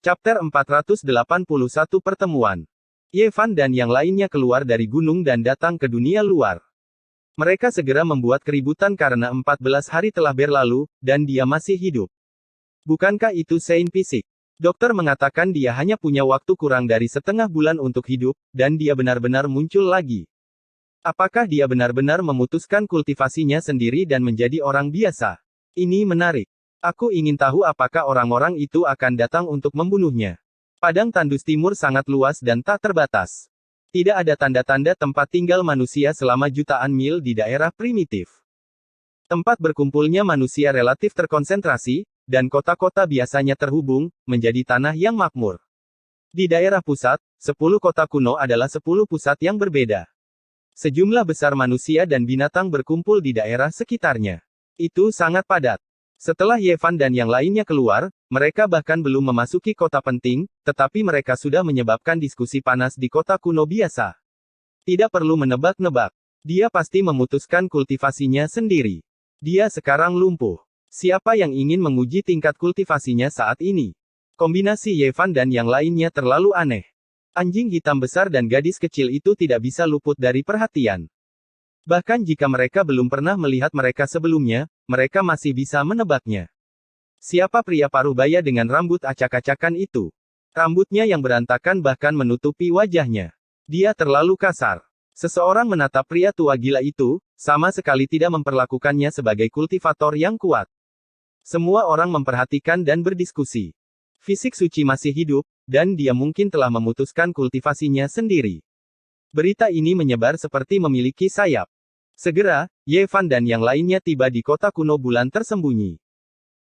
Chapter 481 Pertemuan. Ye Fan dan yang lainnya keluar dari gunung dan datang ke dunia luar. Mereka segera membuat keributan karena 14 hari telah berlalu, dan dia masih hidup. Bukankah itu sein fisik? Dokter mengatakan dia hanya punya waktu kurang dari setengah bulan untuk hidup, dan dia benar-benar muncul lagi. Apakah dia benar-benar memutuskan kultivasinya sendiri dan menjadi orang biasa? Ini menarik. Aku ingin tahu apakah orang-orang itu akan datang untuk membunuhnya. Padang tandus timur sangat luas dan tak terbatas. Tidak ada tanda-tanda tempat tinggal manusia selama jutaan mil di daerah primitif. Tempat berkumpulnya manusia relatif terkonsentrasi, dan kota-kota biasanya terhubung, menjadi tanah yang makmur. Di daerah pusat, 10 kota kuno adalah 10 pusat yang berbeda. Sejumlah besar manusia dan binatang berkumpul di daerah sekitarnya. Itu sangat padat. Setelah Ye Fan dan yang lainnya keluar, mereka bahkan belum memasuki kota penting, tetapi mereka sudah menyebabkan diskusi panas di kota kuno biasa. Tidak perlu menebak-nebak. Dia pasti memutuskan kultivasinya sendiri. Dia sekarang lumpuh. Siapa yang ingin menguji tingkat kultivasinya saat ini? Kombinasi Ye Fan dan yang lainnya terlalu aneh. Anjing hitam besar dan gadis kecil itu tidak bisa luput dari perhatian. Bahkan jika mereka belum pernah melihat mereka sebelumnya, mereka masih bisa menebaknya. Siapa pria paruh baya dengan rambut acak-acakan itu? Rambutnya yang berantakan bahkan menutupi wajahnya. Dia terlalu kasar. Seseorang menatap pria tua gila itu, sama sekali tidak memperlakukannya sebagai kultivator yang kuat. Semua orang memperhatikan dan berdiskusi. Fisik suci masih hidup, dan dia mungkin telah memutuskan kultivasinya sendiri. Berita ini menyebar seperti memiliki sayap. Segera, Ye Fan dan yang lainnya tiba di kota kuno bulan tersembunyi.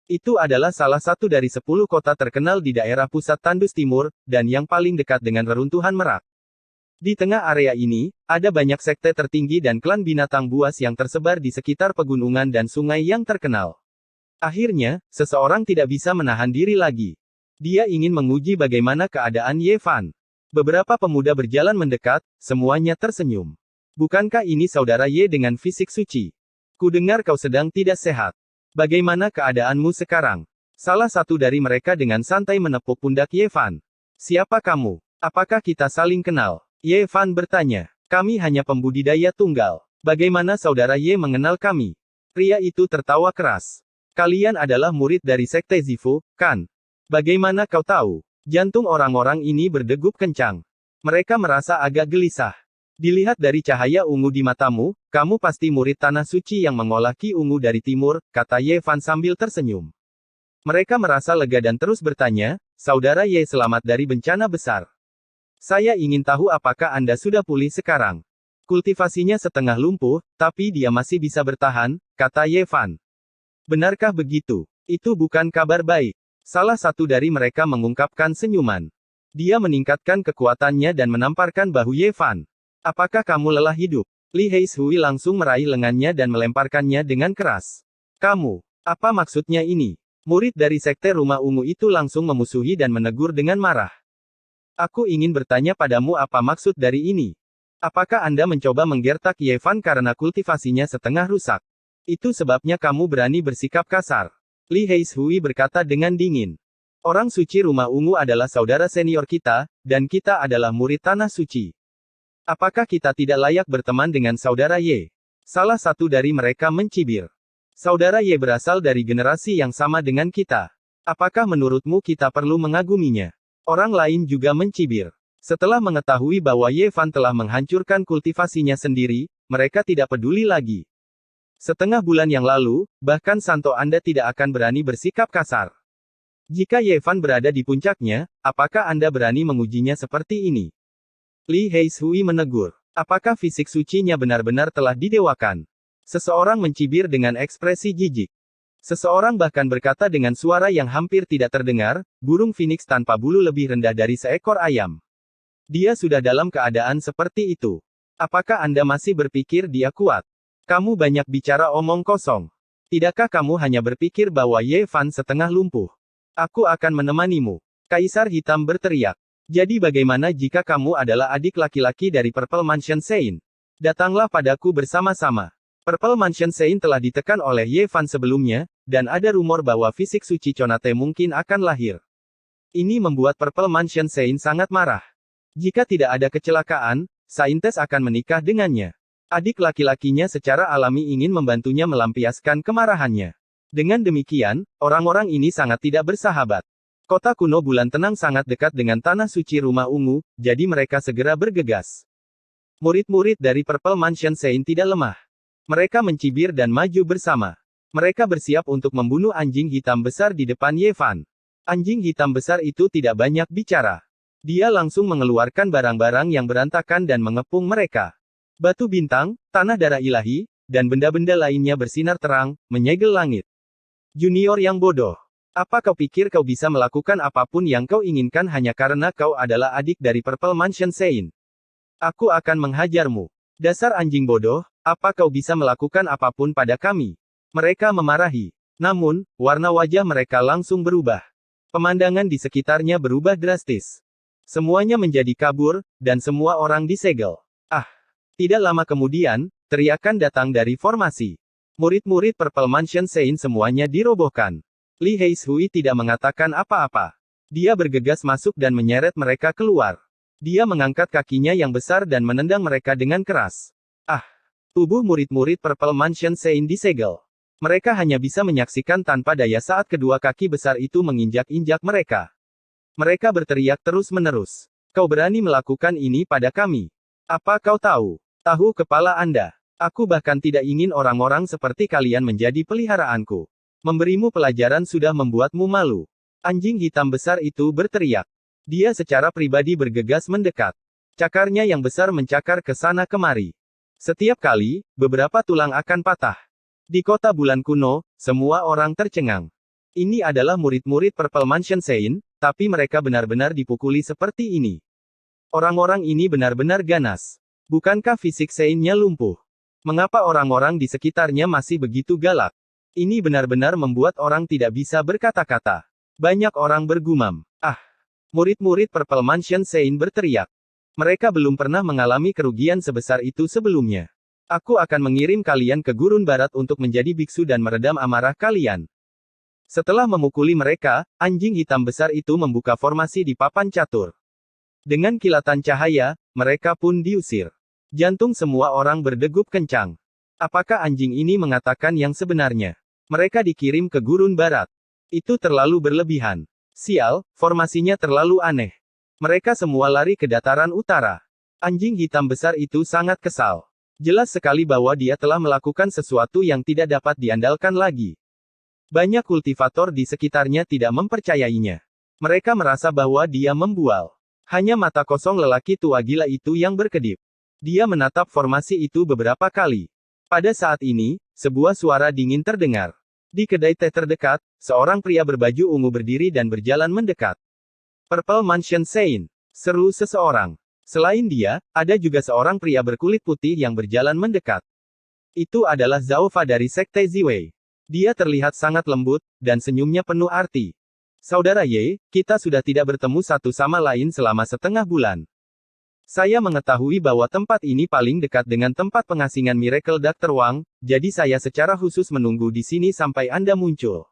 Itu adalah salah satu dari 10 kota terkenal di daerah pusat tandus timur, dan yang paling dekat dengan reruntuhan Merak. Di tengah area ini, ada banyak sekte tertinggi dan klan binatang buas yang tersebar di sekitar pegunungan dan sungai yang terkenal. Akhirnya, seseorang tidak bisa menahan diri lagi. Dia ingin menguji bagaimana keadaan Ye Fan. Beberapa pemuda berjalan mendekat, semuanya tersenyum. Bukankah ini saudara Ye dengan fisik suci? Kudengar kau sedang tidak sehat. Bagaimana keadaanmu sekarang? Salah satu dari mereka dengan santai menepuk pundak Ye Fan. Siapa kamu? Apakah kita saling kenal? Ye Fan bertanya. Kami hanya pembudidaya tunggal. Bagaimana saudara Ye mengenal kami? Pria itu tertawa keras. Kalian adalah murid dari Sekte Zifu, kan? Bagaimana kau tahu? Jantung orang-orang ini berdegup kencang. Mereka merasa agak gelisah. Dilihat dari cahaya ungu di matamu, kamu pasti murid tanah suci yang mengolah ki ungu dari timur, kata Ye Fan sambil tersenyum. Mereka merasa lega dan terus bertanya, saudara Ye selamat dari bencana besar. Saya ingin tahu apakah Anda sudah pulih sekarang. Kultivasinya setengah lumpuh, tapi dia masih bisa bertahan, kata Ye Fan. Benarkah begitu? Itu bukan kabar baik. Salah satu dari mereka mengungkapkan senyuman. Dia meningkatkan kekuatannya dan menamparkan bahu Ye Fan. Apakah kamu lelah hidup? Li Heishui langsung meraih lengannya dan melemparkannya dengan keras. Kamu, apa maksudnya ini? Murid dari Sekte Rumah Ungu itu langsung memusuhi dan menegur dengan marah. Aku ingin bertanya padamu apa maksud dari ini. Apakah Anda mencoba menggertak Ye Fan karena kultivasinya setengah rusak? Itu sebabnya kamu berani bersikap kasar. Li Heishui berkata dengan dingin. Orang suci Rumah Ungu adalah saudara senior kita, dan kita adalah murid tanah suci. Apakah kita tidak layak berteman dengan saudara Ye? Salah satu dari mereka mencibir. Saudara Ye berasal dari generasi yang sama dengan kita. Apakah menurutmu kita perlu mengaguminya? Orang lain juga mencibir. Setelah mengetahui bahwa Ye Fan telah menghancurkan kultivasinya sendiri, mereka tidak peduli lagi. Setengah bulan yang lalu, bahkan Santo Anda tidak akan berani bersikap kasar. Jika Ye Fan berada di puncaknya, apakah Anda berani mengujinya seperti ini? Li Heishui menegur. Apakah fisik sucinya benar-benar telah didewakan? Seseorang mencibir dengan ekspresi jijik. Seseorang bahkan berkata dengan suara yang hampir tidak terdengar, burung phoenix tanpa bulu lebih rendah dari seekor ayam. Dia sudah dalam keadaan seperti itu. Apakah Anda masih berpikir dia kuat? Kamu banyak bicara omong kosong. Tidakkah kamu hanya berpikir bahwa Ye Fan setengah lumpuh? Aku akan menemanimu. Kaisar Hitam berteriak. Jadi bagaimana jika kamu adalah adik laki-laki dari Purple Mansion Sein? Datanglah padaku bersama-sama. Purple Mansion Sein telah ditekan oleh Ye Fan sebelumnya, dan ada rumor bahwa fisik suci Conate mungkin akan lahir. Ini membuat Purple Mansion Sein sangat marah. Jika tidak ada kecelakaan, saintes akan menikah dengannya. Adik laki-lakinya secara alami ingin membantunya melampiaskan kemarahannya. Dengan demikian, orang-orang ini sangat tidak bersahabat. Kota kuno bulan tenang sangat dekat dengan tanah suci rumah ungu, jadi mereka segera bergegas. Murid-murid dari Purple Mansion Sein tidak lemah. Mereka mencibir dan maju bersama. Mereka bersiap untuk membunuh anjing hitam besar di depan Ye Fan. Anjing hitam besar itu tidak banyak bicara. Dia langsung mengeluarkan barang-barang yang berantakan dan mengepung mereka. Batu bintang, tanah darah ilahi, dan benda-benda lainnya bersinar terang, menyegel langit. Junior yang bodoh. Apa kau pikir kau bisa melakukan apapun yang kau inginkan hanya karena kau adalah adik dari Purple Mansion Sein? Aku akan menghajarmu. Dasar anjing bodoh, apa kau bisa melakukan apapun pada kami? Mereka memarahi. Namun, warna wajah mereka langsung berubah. Pemandangan di sekitarnya berubah drastis. Semuanya menjadi kabur, dan semua orang disegel. Ah! Tidak lama kemudian, teriakan datang dari formasi. Murid-murid Purple Mansion Sein semuanya dirobohkan. Li Heishui tidak mengatakan apa-apa. Dia bergegas masuk dan menyeret mereka keluar. Dia mengangkat kakinya yang besar dan menendang mereka dengan keras. Ah! Tubuh murid-murid Purple Mansion Sein disegel. Mereka hanya bisa menyaksikan tanpa daya saat kedua kaki besar itu menginjak-injak mereka. Mereka berteriak terus-menerus. Kau berani melakukan ini pada kami? Apa kau tahu? Tahu kepala Anda. Aku bahkan tidak ingin orang-orang seperti kalian menjadi peliharaanku. Memberimu pelajaran sudah membuatmu malu. Anjing hitam besar itu berteriak. Dia secara pribadi bergegas mendekat. Cakarnya yang besar mencakar ke sana kemari. Setiap kali, beberapa tulang akan patah. Di kota bulan kuno, semua orang tercengang. Ini adalah murid-murid Purple Mansion Sein, tapi mereka benar-benar dipukuli seperti ini. Orang-orang ini benar-benar ganas. Bukankah fisik Sein-nya lumpuh? Mengapa orang-orang di sekitarnya masih begitu galak? Ini benar-benar membuat orang tidak bisa berkata-kata. Banyak orang bergumam. Ah! Murid-murid Purple Mansion Sein berteriak. Mereka belum pernah mengalami kerugian sebesar itu sebelumnya. Aku akan mengirim kalian ke Gurun Barat untuk menjadi biksu dan meredam amarah kalian. Setelah memukuli mereka, anjing hitam besar itu membuka formasi di papan catur. Dengan kilatan cahaya, mereka pun diusir. Jantung semua orang berdegup kencang. Apakah anjing ini mengatakan yang sebenarnya? Mereka dikirim ke Gurun Barat. Itu terlalu berlebihan. Sial, formasinya terlalu aneh. Mereka semua lari ke dataran utara. Anjing hitam besar itu sangat kesal. Jelas sekali bahwa dia telah melakukan sesuatu yang tidak dapat diandalkan lagi. Banyak kultivator di sekitarnya tidak mempercayainya. Mereka merasa bahwa dia membual. Hanya mata kosong lelaki tua gila itu yang berkedip. Dia menatap formasi itu beberapa kali. Pada saat ini, sebuah suara dingin terdengar. Di kedai teh terdekat, seorang pria berbaju ungu berdiri dan berjalan mendekat. Purple Mansion Sein, seru seseorang. Selain dia, ada juga seorang pria berkulit putih yang berjalan mendekat. Itu adalah Zhao Fa dari Sekte Ziwei. Dia terlihat sangat lembut, dan senyumnya penuh arti. Saudara Ye, kita sudah tidak bertemu satu sama lain selama setengah bulan. Saya mengetahui bahwa tempat ini paling dekat dengan tempat pengasingan Miracle Dr. Wang, jadi saya secara khusus menunggu di sini sampai Anda muncul.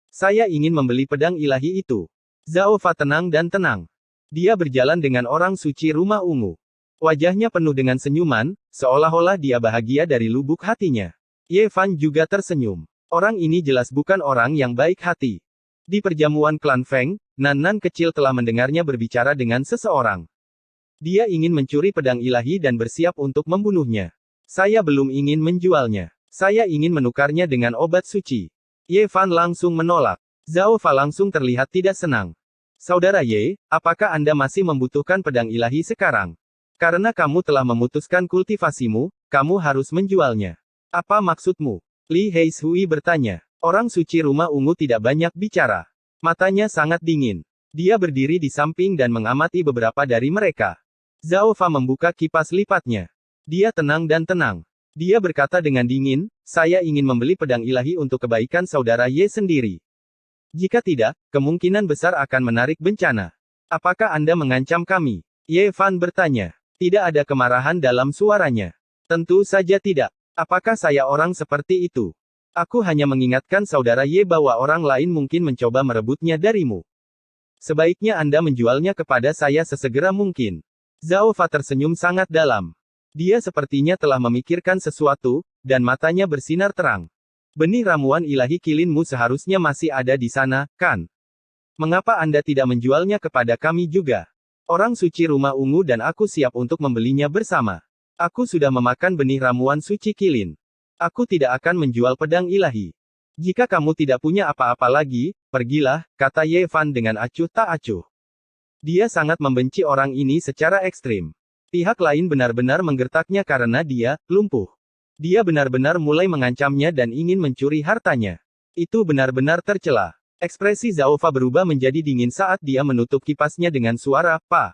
Saya ingin membeli pedang ilahi itu. Zhao Fa tenang dan tenang. Dia berjalan dengan orang suci rumah ungu. Wajahnya penuh dengan senyuman, seolah-olah dia bahagia dari lubuk hatinya. Ye Fan juga tersenyum. Orang ini jelas bukan orang yang baik hati. Di perjamuan klan Feng, Nan-Nan kecil telah mendengarnya berbicara dengan seseorang. Dia ingin mencuri pedang ilahi dan bersiap untuk membunuhnya. Saya belum ingin menjualnya. Saya ingin menukarnya dengan obat suci. Ye Fan langsung menolak. Zhao Fa langsung terlihat tidak senang. Saudara Ye, apakah Anda masih membutuhkan pedang ilahi sekarang? Karena kamu telah memutuskan kultivasimu, kamu harus menjualnya. Apa maksudmu? Li Heishui bertanya. Orang suci rumah ungu tidak banyak bicara. Matanya sangat dingin. Dia berdiri di samping dan mengamati beberapa dari mereka. Zhao Fa membuka kipas lipatnya. Dia tenang dan tenang. Dia berkata dengan dingin, saya ingin membeli pedang ilahi untuk kebaikan saudara Ye sendiri. Jika tidak, kemungkinan besar akan menarik bencana. Apakah Anda mengancam kami? Ye Fan bertanya. Tidak ada kemarahan dalam suaranya. Tentu saja tidak. Apakah saya orang seperti itu? Aku hanya mengingatkan saudara Ye bahwa orang lain mungkin mencoba merebutnya darimu. Sebaiknya Anda menjualnya kepada saya sesegera mungkin. Zhao Fa tersenyum sangat dalam. Dia sepertinya telah memikirkan sesuatu, dan matanya bersinar terang. Benih ramuan ilahi kilinmu seharusnya masih ada di sana, kan? Mengapa Anda tidak menjualnya kepada kami juga? Orang suci rumah ungu dan aku siap untuk membelinya bersama. Aku sudah memakan benih ramuan suci kilin. Aku tidak akan menjual pedang ilahi. Jika kamu tidak punya apa-apa lagi, pergilah, kata Ye Fan dengan acuh tak acuh. Dia sangat membenci orang ini secara ekstrim. Pihak lain benar-benar menggertaknya karena dia lumpuh. Dia benar-benar mulai mengancamnya dan ingin mencuri hartanya. Itu benar-benar tercela. Ekspresi Zhao Fa berubah menjadi dingin saat dia menutup kipasnya dengan suara, "Pa."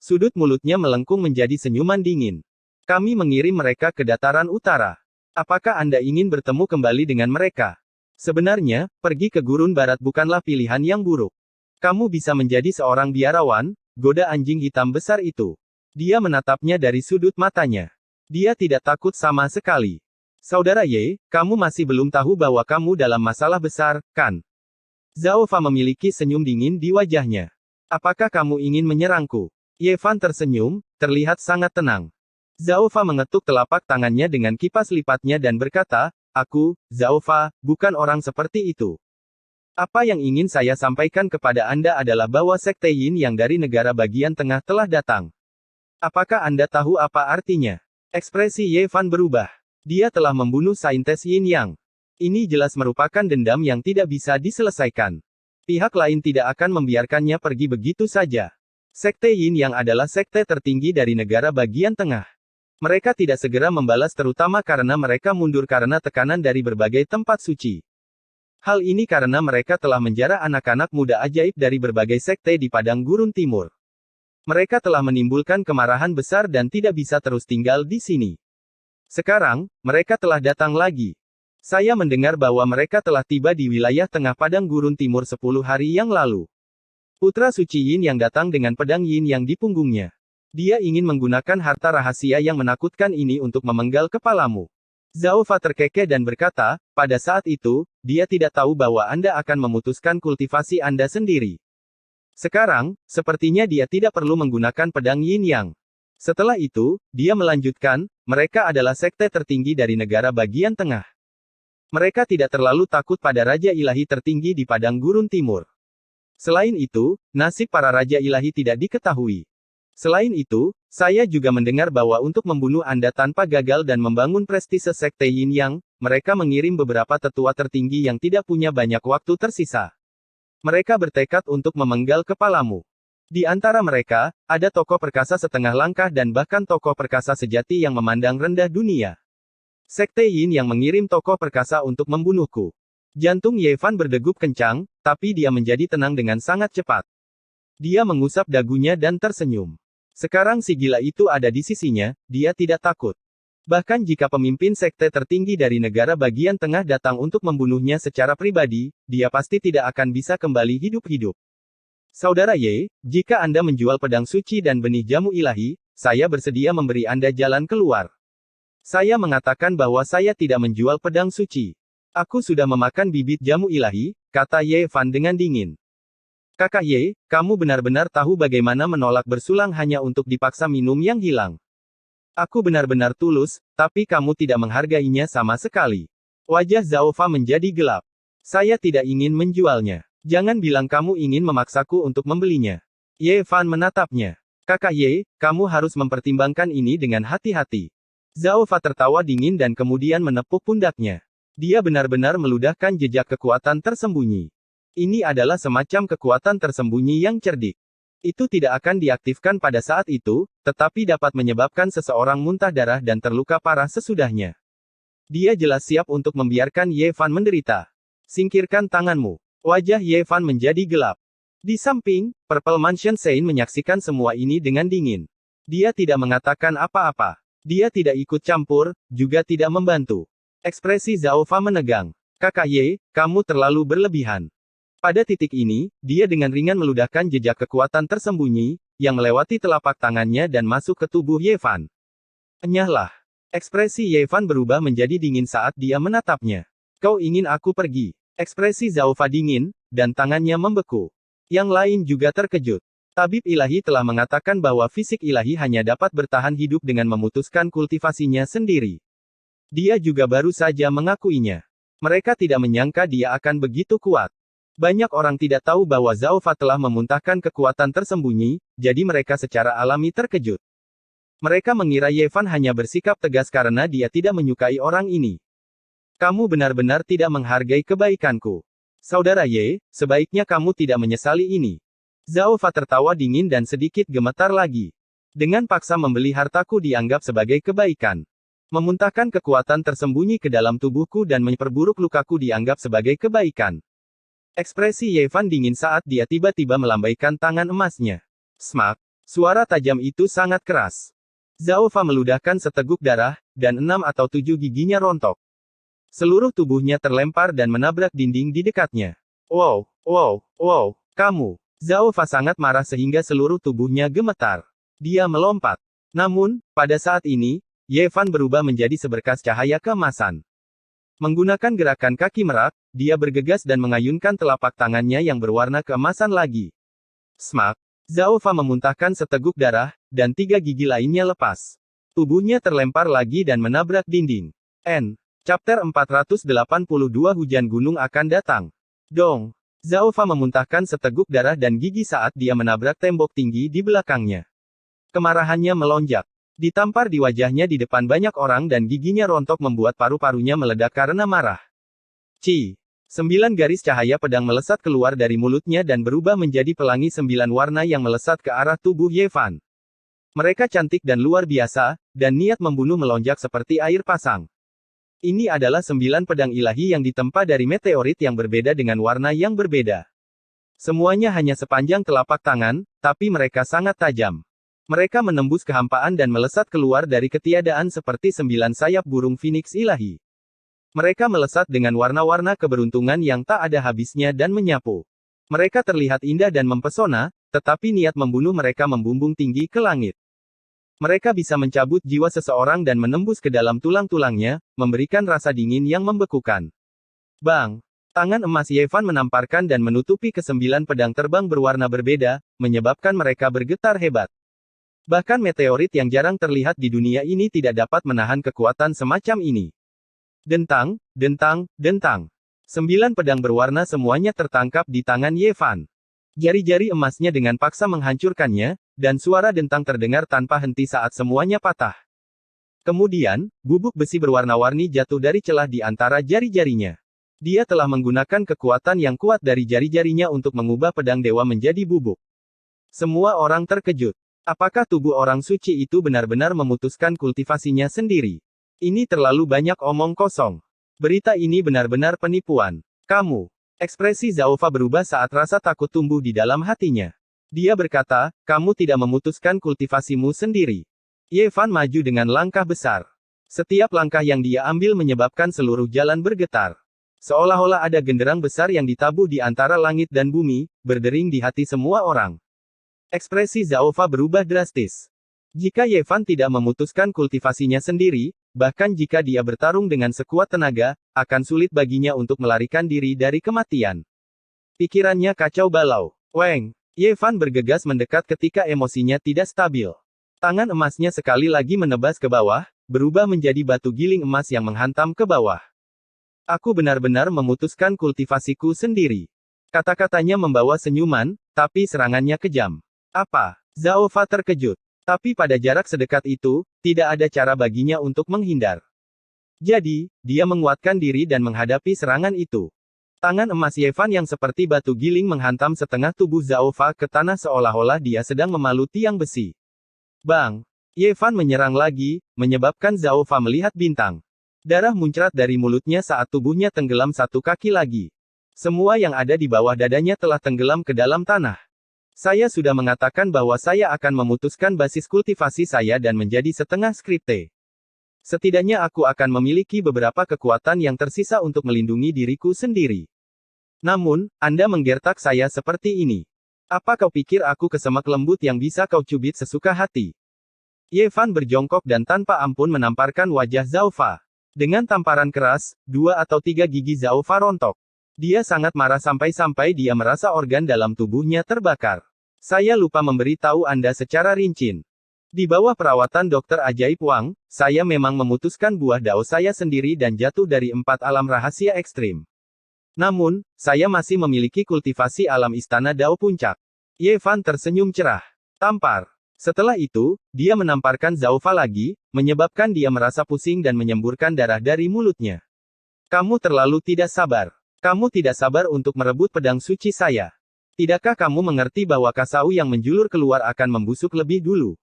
Sudut mulutnya melengkung menjadi senyuman dingin. Kami mengirim mereka ke dataran utara. Apakah Anda ingin bertemu kembali dengan mereka? Sebenarnya, pergi ke gurun barat bukanlah pilihan yang buruk. Kamu bisa menjadi seorang biarawan, goda anjing hitam besar itu. Dia menatapnya dari sudut matanya. Dia tidak takut sama sekali. Saudara Ye, kamu masih belum tahu bahwa kamu dalam masalah besar, kan? Zhao Fa memiliki senyum dingin di wajahnya. Apakah kamu ingin menyerangku? Ye Fan tersenyum, terlihat sangat tenang. Zhao Fa mengetuk telapak tangannya dengan kipas lipatnya dan berkata, "Aku, Zhao Fa, bukan orang seperti itu. Apa yang ingin saya sampaikan kepada Anda adalah bahwa Sekte Yin yang dari negara bagian tengah telah datang. Apakah Anda tahu apa artinya?" Ekspresi Ye Fan berubah. Dia telah membunuh Saintes Yin Yang. Ini jelas merupakan dendam yang tidak bisa diselesaikan. Pihak lain tidak akan membiarkannya pergi begitu saja. Sekte Yin Yang adalah sekte tertinggi dari negara bagian tengah. Mereka tidak segera membalas terutama karena mereka mundur karena tekanan dari berbagai tempat suci. Hal ini karena mereka telah menjara anak-anak muda ajaib dari berbagai sekte di padang gurun timur. Mereka telah menimbulkan kemarahan besar dan tidak bisa terus tinggal di sini. Sekarang, mereka telah datang lagi. Saya mendengar bahwa mereka telah tiba di wilayah tengah padang gurun timur 10 hari yang lalu. Putra suci Yin yang datang dengan pedang Yin yang di punggungnya. Dia ingin menggunakan harta rahasia yang menakutkan ini untuk memenggal kepalamu. Zhao Fa terkekeh dan berkata, pada saat itu, dia tidak tahu bahwa Anda akan memutuskan kultivasi Anda sendiri. Sekarang, sepertinya dia tidak perlu menggunakan pedang Yin Yang. Setelah itu, dia melanjutkan, mereka adalah sekte tertinggi dari negara bagian tengah. Mereka tidak terlalu takut pada Raja Ilahi tertinggi di padang gurun timur. Selain itu, nasib para Raja Ilahi tidak diketahui. Selain itu, saya juga mendengar bahwa untuk membunuh Anda tanpa gagal dan membangun prestise Sekte Yin Yang, mereka mengirim beberapa tetua tertinggi yang tidak punya banyak waktu tersisa. Mereka bertekad untuk memenggal kepalamu. Di antara mereka, ada tokoh perkasa setengah langkah dan bahkan tokoh perkasa sejati yang memandang rendah dunia. Sekte Yin yang mengirim tokoh perkasa untuk membunuhku. Jantung Ye Fan berdegup kencang, tapi dia menjadi tenang dengan sangat cepat. Dia mengusap dagunya dan tersenyum. Sekarang si gila itu ada di sisinya, dia tidak takut. Bahkan jika pemimpin sekte tertinggi dari negara bagian tengah datang untuk membunuhnya secara pribadi, dia pasti tidak akan bisa kembali hidup-hidup. Saudara Ye, jika Anda menjual pedang suci dan benih jamu ilahi, saya bersedia memberi Anda jalan keluar. Saya mengatakan bahwa saya tidak menjual pedang suci. Aku sudah memakan bibit jamu ilahi, kata Ye Fan dengan dingin. Kakak Ye, kamu benar-benar tahu bagaimana menolak bersulang hanya untuk dipaksa minum yang hilang. Aku benar-benar tulus, tapi kamu tidak menghargainya sama sekali. Wajah Zhao Fa menjadi gelap. Saya tidak ingin menjualnya. Jangan bilang kamu ingin memaksaku untuk membelinya. Ye Fan menatapnya. Kakak Ye, kamu harus mempertimbangkan ini dengan hati-hati. Zhao Fa tertawa dingin dan kemudian menepuk pundaknya. Dia benar-benar meludahkan jejak kekuatan tersembunyi. Ini adalah semacam kekuatan tersembunyi yang cerdik. Itu tidak akan diaktifkan pada saat itu, tetapi dapat menyebabkan seseorang muntah darah dan terluka parah sesudahnya. Dia jelas siap untuk membiarkan Ye Fan menderita. Singkirkan tanganmu. Wajah Ye Fan menjadi gelap. Di samping, Purple Mansion Sein menyaksikan semua ini dengan dingin. Dia tidak mengatakan apa-apa. Dia tidak ikut campur, juga tidak membantu. Ekspresi Zhao Fa menegang. Kakak Ye, kamu terlalu berlebihan. Pada titik ini, dia dengan ringan meludahkan jejak kekuatan tersembunyi, yang melewati telapak tangannya dan masuk ke tubuh Ye Fan. Enyahlah. Ekspresi Ye Fan berubah menjadi dingin saat dia menatapnya. Kau ingin aku pergi? Ekspresi Zhao Fa dingin, dan tangannya membeku. Yang lain juga terkejut. Tabib ilahi telah mengatakan bahwa fisik ilahi hanya dapat bertahan hidup dengan memutuskan kultivasinya sendiri. Dia juga baru saja mengakuinya. Mereka tidak menyangka dia akan begitu kuat. Banyak orang tidak tahu bahwa Zhao Fa telah memuntahkan kekuatan tersembunyi, jadi mereka secara alami terkejut. Mereka mengira Ye Fan hanya bersikap tegas karena dia tidak menyukai orang ini. Kamu benar-benar tidak menghargai kebaikanku. Saudara Ye, sebaiknya kamu tidak menyesali ini. Zhao Fa tertawa dingin dan sedikit gemetar lagi. Dengan paksa membeli hartaku dianggap sebagai kebaikan. Memuntahkan kekuatan tersembunyi ke dalam tubuhku dan memperburuk lukaku dianggap sebagai kebaikan. Ekspresi Ye Fan dingin saat dia tiba-tiba melambaikan tangan emasnya. Smack! Suara tajam itu sangat keras. Zhao Fa meludahkan seteguk darah, dan 6 atau 7 giginya rontok. Seluruh tubuhnya terlempar dan menabrak dinding di dekatnya. Wow, wow, wow, kamu. Zhao Fa sangat marah sehingga seluruh tubuhnya gemetar. Dia melompat. Namun, pada saat ini, Ye Fan berubah menjadi seberkas cahaya keemasan. Menggunakan gerakan kaki merak, dia bergegas dan mengayunkan telapak tangannya yang berwarna keemasan lagi. Smack! Zhao Fa memuntahkan seteguk darah, dan 3 gigi lainnya lepas. Tubuhnya terlempar lagi dan menabrak dinding. Chapter 482 Hujan Gunung akan datang. Dong! Zhao Fa memuntahkan seteguk darah dan gigi saat dia menabrak tembok tinggi di belakangnya. Kemarahannya melonjak. Ditampar di wajahnya di depan banyak orang dan giginya rontok membuat paru-parunya meledak karena marah. 9 garis cahaya pedang melesat keluar dari mulutnya dan berubah menjadi pelangi 9 warna yang melesat ke arah tubuh Ye Fan. Mereka cantik dan luar biasa, dan niat membunuh melonjak seperti air pasang. Ini adalah 9 pedang ilahi yang ditempa dari meteorit yang berbeda dengan warna yang berbeda. Semuanya hanya sepanjang telapak tangan, tapi mereka sangat tajam. Mereka menembus kehampaan dan melesat keluar dari ketiadaan seperti 9 sayap burung phoenix ilahi. Mereka melesat dengan warna-warna keberuntungan yang tak ada habisnya dan menyapu. Mereka terlihat indah dan mempesona, tetapi niat membunuh mereka membumbung tinggi ke langit. Mereka bisa mencabut jiwa seseorang dan menembus ke dalam tulang-tulangnya, memberikan rasa dingin yang membekukan. Bang! Tangan emas Ye Fan menamparkan dan menutupi ke-9 pedang terbang berwarna berbeda, menyebabkan mereka bergetar hebat. Bahkan meteorit yang jarang terlihat di dunia ini tidak dapat menahan kekuatan semacam ini. Dentang, dentang, dentang. 9 pedang berwarna semuanya tertangkap di tangan Ye Fan. Jari-jari emasnya dengan paksa menghancurkannya, dan suara dentang terdengar tanpa henti saat semuanya patah. Kemudian, bubuk besi berwarna-warni jatuh dari celah di antara jari-jarinya. Dia telah menggunakan kekuatan yang kuat dari jari-jarinya untuk mengubah pedang dewa menjadi bubuk. Semua orang terkejut. Apakah tubuh orang suci itu benar-benar memutuskan kultivasinya sendiri? Ini terlalu banyak omong kosong. Berita ini benar-benar penipuan. Kamu. Ekspresi Zhao Fa berubah saat rasa takut tumbuh di dalam hatinya. Dia berkata, kamu tidak memutuskan kultivasimu sendiri. Ye Fan maju dengan langkah besar. Setiap langkah yang dia ambil menyebabkan seluruh jalan bergetar. Seolah-olah ada genderang besar yang ditabuh di antara langit dan bumi, berdering di hati semua orang. Ekspresi Zhao Fa berubah drastis. Jika Ye Fan tidak memutuskan kultivasinya sendiri, bahkan jika dia bertarung dengan sekuat tenaga, akan sulit baginya untuk melarikan diri dari kematian. Pikirannya kacau balau. Weng! Ye Fan bergegas mendekat ketika emosinya tidak stabil. Tangan emasnya sekali lagi menebas ke bawah, berubah menjadi batu giling emas yang menghantam ke bawah. Aku benar-benar memutuskan kultivasiku sendiri. Kata-katanya membawa senyuman, tapi serangannya kejam. Apa? Zhao Fa terkejut. Tapi pada jarak sedekat itu, tidak ada cara baginya untuk menghindar. Jadi, dia menguatkan diri dan menghadapi serangan itu. Tangan emas Ye Fan yang seperti batu giling menghantam setengah tubuh Zhao Fa ke tanah seolah-olah dia sedang memalu tiang besi. Bang! Ye Fan menyerang lagi, menyebabkan Zhao Fa melihat bintang. Darah muncrat dari mulutnya saat tubuhnya tenggelam 1 kaki lagi. Semua yang ada di bawah dadanya telah tenggelam ke dalam tanah. Saya sudah mengatakan bahwa saya akan memutuskan basis kultivasi saya dan menjadi setengah skripte. Setidaknya aku akan memiliki beberapa kekuatan yang tersisa untuk melindungi diriku sendiri. Namun, Anda menggertak saya seperti ini. Apa kau pikir aku kesemak lembut yang bisa kau cubit sesuka hati? Ye Fan berjongkok dan tanpa ampun menamparkan wajah Zhao Fa. Dengan tamparan keras, 2 atau 3 gigi Zhao Fa rontok. Dia sangat marah sampai-sampai dia merasa organ dalam tubuhnya terbakar. Saya lupa memberitahu Anda secara rinci. Di bawah perawatan Dokter Ajaib Wang, saya memang memutuskan buah dao saya sendiri dan jatuh dari 4 alam rahasia ekstrim. Namun, saya masih memiliki kultivasi alam istana dao puncak. Ye Fan tersenyum cerah. Tampar. Setelah itu, dia menamparkan Zhao Fa lagi, menyebabkan dia merasa pusing dan menyemburkan darah dari mulutnya. Kamu terlalu tidak sabar. Kamu tidak sabar untuk merebut pedang suci saya. Tidakkah kamu mengerti bahwa kasau yang menjulur keluar akan membusuk lebih dulu?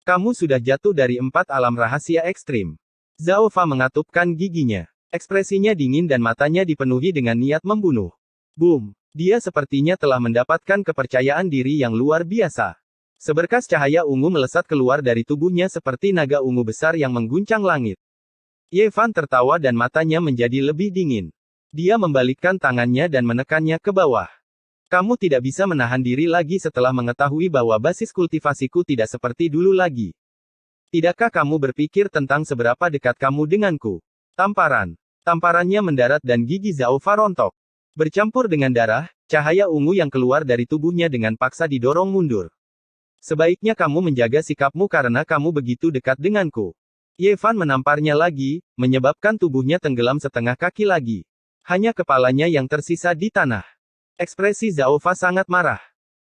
Kamu sudah jatuh dari 4 alam rahasia ekstrim. Zhao Fa mengatupkan giginya. Ekspresinya dingin dan matanya dipenuhi dengan niat membunuh. Boom! Dia sepertinya telah mendapatkan kepercayaan diri yang luar biasa. Seberkas cahaya ungu melesat keluar dari tubuhnya seperti naga ungu besar yang mengguncang langit. Ye Fan tertawa dan matanya menjadi lebih dingin. Dia membalikkan tangannya dan menekannya ke bawah. Kamu tidak bisa menahan diri lagi setelah mengetahui bahwa basis kultivasiku tidak seperti dulu lagi. Tidakkah kamu berpikir tentang seberapa dekat kamu denganku? Tamparan. Tamparannya mendarat dan gigi Zhao Fa rontok. Bercampur dengan darah, cahaya ungu yang keluar dari tubuhnya dengan paksa didorong mundur. Sebaiknya kamu menjaga sikapmu karena kamu begitu dekat denganku. Ye Fan menamparnya lagi, menyebabkan tubuhnya tenggelam setengah kaki lagi. Hanya kepalanya yang tersisa di tanah. Ekspresi Zhao Fa sangat marah.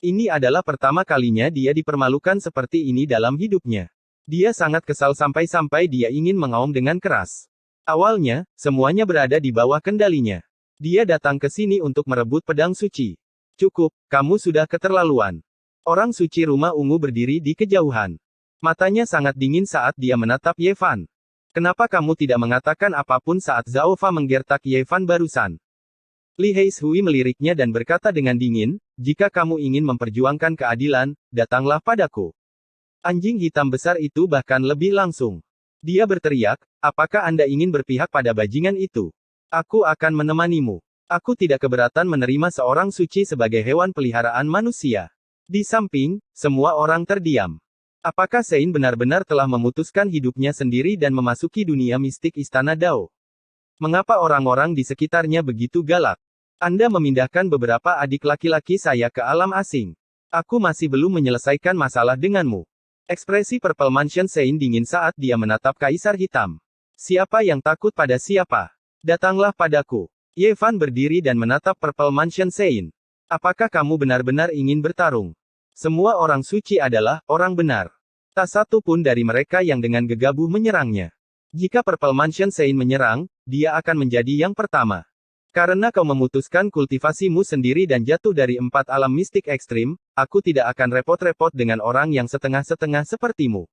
Ini adalah pertama kalinya dia dipermalukan seperti ini dalam hidupnya. Dia sangat kesal sampai-sampai dia ingin mengaum dengan keras. Awalnya, semuanya berada di bawah kendalinya. Dia datang ke sini untuk merebut pedang suci. Cukup, kamu sudah keterlaluan. Orang suci rumah ungu berdiri di kejauhan. Matanya sangat dingin saat dia menatap Ye Fan. Kenapa kamu tidak mengatakan apapun saat Zhao Fa menggertak Ye Fan barusan? Li Heishui meliriknya dan berkata dengan dingin, jika kamu ingin memperjuangkan keadilan, datanglah padaku. Anjing hitam besar itu bahkan lebih langsung. Dia berteriak, apakah Anda ingin berpihak pada bajingan itu? Aku akan menemanimu. Aku tidak keberatan menerima seorang suci sebagai hewan peliharaan manusia. Di samping, semua orang terdiam. Apakah Sein benar-benar telah memutuskan hidupnya sendiri dan memasuki dunia mistik Istana Dao? Mengapa orang-orang di sekitarnya begitu galak? Anda memindahkan beberapa adik laki-laki saya ke alam asing. Aku masih belum menyelesaikan masalah denganmu. Ekspresi Purple Mansion Sein dingin saat dia menatap Kaisar Hitam. Siapa yang takut pada siapa? Datanglah padaku. Ye Fan berdiri dan menatap Purple Mansion Sein. Apakah kamu benar-benar ingin bertarung? Semua orang suci adalah orang benar. Tak satu pun dari mereka yang dengan gegabah menyerangnya. Jika Purple Mansion Sein menyerang, dia akan menjadi yang pertama. Karena kau memutuskan kultivasimu sendiri dan jatuh dari 4 alam mistik ekstrim, aku tidak akan repot-repot dengan orang yang setengah-setengah sepertimu.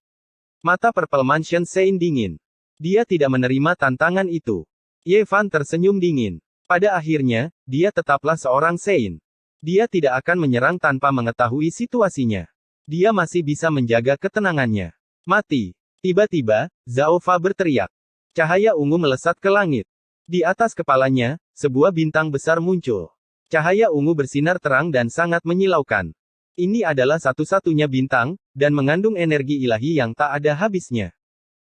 Mata Purple Mansion Sein dingin. Dia tidak menerima tantangan itu. Ye Fan tersenyum dingin. Pada akhirnya, dia tetaplah seorang Sein. Dia tidak akan menyerang tanpa mengetahui situasinya. Dia masih bisa menjaga ketenangannya. Mati. Tiba-tiba, Zhao Fa berteriak. Cahaya ungu melesat ke langit. Di atas kepalanya, sebuah bintang besar muncul. Cahaya ungu bersinar terang dan sangat menyilaukan. Ini adalah satu-satunya bintang, dan mengandung energi ilahi yang tak ada habisnya.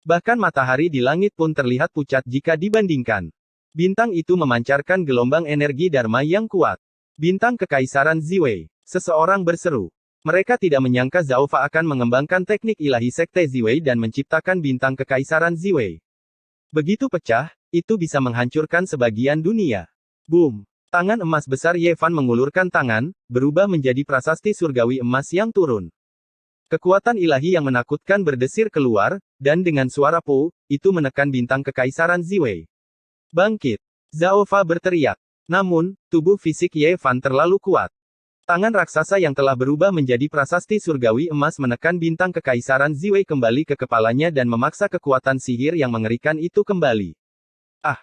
Bahkan matahari di langit pun terlihat pucat jika dibandingkan. Bintang itu memancarkan gelombang energi Dharma yang kuat. Bintang Kekaisaran Ziwei. Seseorang berseru. Mereka tidak menyangka Zhao Fa akan mengembangkan teknik ilahi Sekte Ziwei dan menciptakan bintang Kekaisaran Ziwei. Begitu pecah, itu bisa menghancurkan sebagian dunia. Boom! Tangan emas besar Ye Fan mengulurkan tangan, berubah menjadi prasasti surgawi emas yang turun. Kekuatan ilahi yang menakutkan berdesir keluar, dan dengan suara Po, itu menekan bintang Kekaisaran Ziwei. Bangkit! Zhao Fa berteriak. Namun, tubuh fisik Ye Fan terlalu kuat. Tangan raksasa yang telah berubah menjadi prasasti surgawi emas menekan bintang Kekaisaran Ziwei kembali ke kepalanya dan memaksa kekuatan sihir yang mengerikan itu kembali. Ah!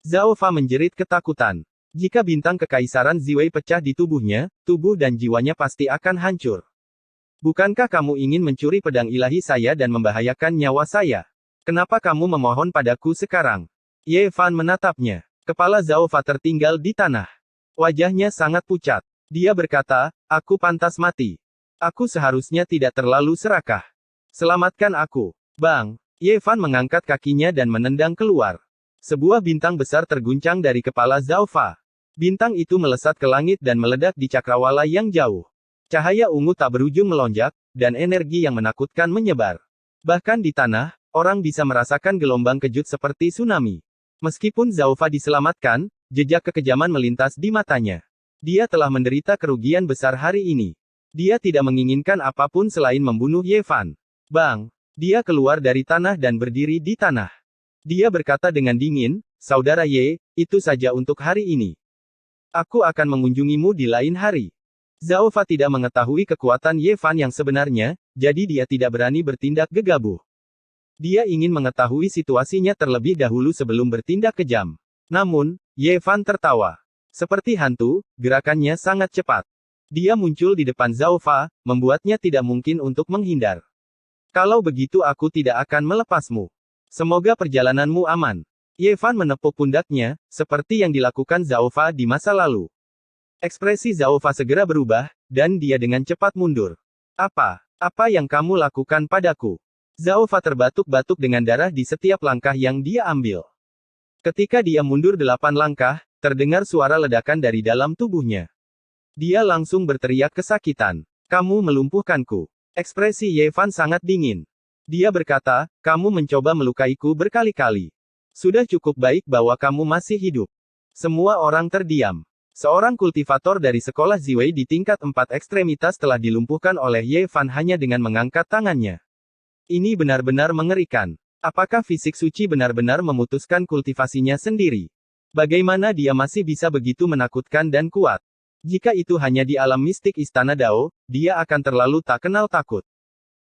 Zhao Fa menjerit ketakutan. Jika bintang Kekaisaran Ziwei pecah di tubuhnya, tubuh dan jiwanya pasti akan hancur. Bukankah kamu ingin mencuri pedang ilahi saya dan membahayakan nyawa saya? Kenapa kamu memohon padaku sekarang? Ye Fan menatapnya. Kepala Zhao Fa tertinggal di tanah. Wajahnya sangat pucat. Dia berkata, aku pantas mati. Aku seharusnya tidak terlalu serakah. Selamatkan aku. Bang! Ye Fan mengangkat kakinya dan menendang keluar. Sebuah bintang besar terguncang dari kepala Zhao Fa. Bintang itu melesat ke langit dan meledak di cakrawala yang jauh. Cahaya ungu tak berujung melonjak, dan energi yang menakutkan menyebar. Bahkan di tanah, orang bisa merasakan gelombang kejut seperti tsunami. Meskipun Zhao Fa diselamatkan, jejak kekejaman melintas di matanya. Dia telah menderita kerugian besar hari ini. Dia tidak menginginkan apapun selain membunuh Ye Fan. Bang! Dia keluar dari tanah dan berdiri di tanah. Dia berkata dengan dingin, "Saudara Ye, itu saja untuk hari ini. Aku akan mengunjungimu di lain hari." Zhao Fa tidak mengetahui kekuatan Ye Fan yang sebenarnya, jadi dia tidak berani bertindak gegabah. Dia ingin mengetahui situasinya terlebih dahulu sebelum bertindak kejam. Namun, Ye Fan tertawa. Seperti hantu, gerakannya sangat cepat. Dia muncul di depan Zhao Fa, membuatnya tidak mungkin untuk menghindar. "Kalau begitu aku tidak akan melepasmu. Semoga perjalananmu aman." Ye Fan menepuk pundaknya, seperti yang dilakukan Zhao Fa di masa lalu. Ekspresi Zhao Fa segera berubah, dan dia dengan cepat mundur. Apa yang kamu lakukan padaku?" Zhao Fa terbatuk-batuk dengan darah di setiap langkah yang dia ambil. Ketika dia mundur 8 langkah, terdengar suara ledakan dari dalam tubuhnya. Dia langsung berteriak kesakitan. "Kamu melumpuhkanku." Ekspresi Ye Fan sangat dingin. Dia berkata, "Kamu mencoba melukaiku berkali-kali. Sudah cukup baik bahwa kamu masih hidup." Semua orang terdiam. Seorang kultivator dari sekolah Ziwei di tingkat 4 ekstremitas telah dilumpuhkan oleh Ye Fan hanya dengan mengangkat tangannya. Ini benar-benar mengerikan. Apakah fisik suci benar-benar memutuskan kultivasinya sendiri? Bagaimana dia masih bisa begitu menakutkan dan kuat? Jika itu hanya di alam mistik Istana Dao, dia akan terlalu tak kenal takut.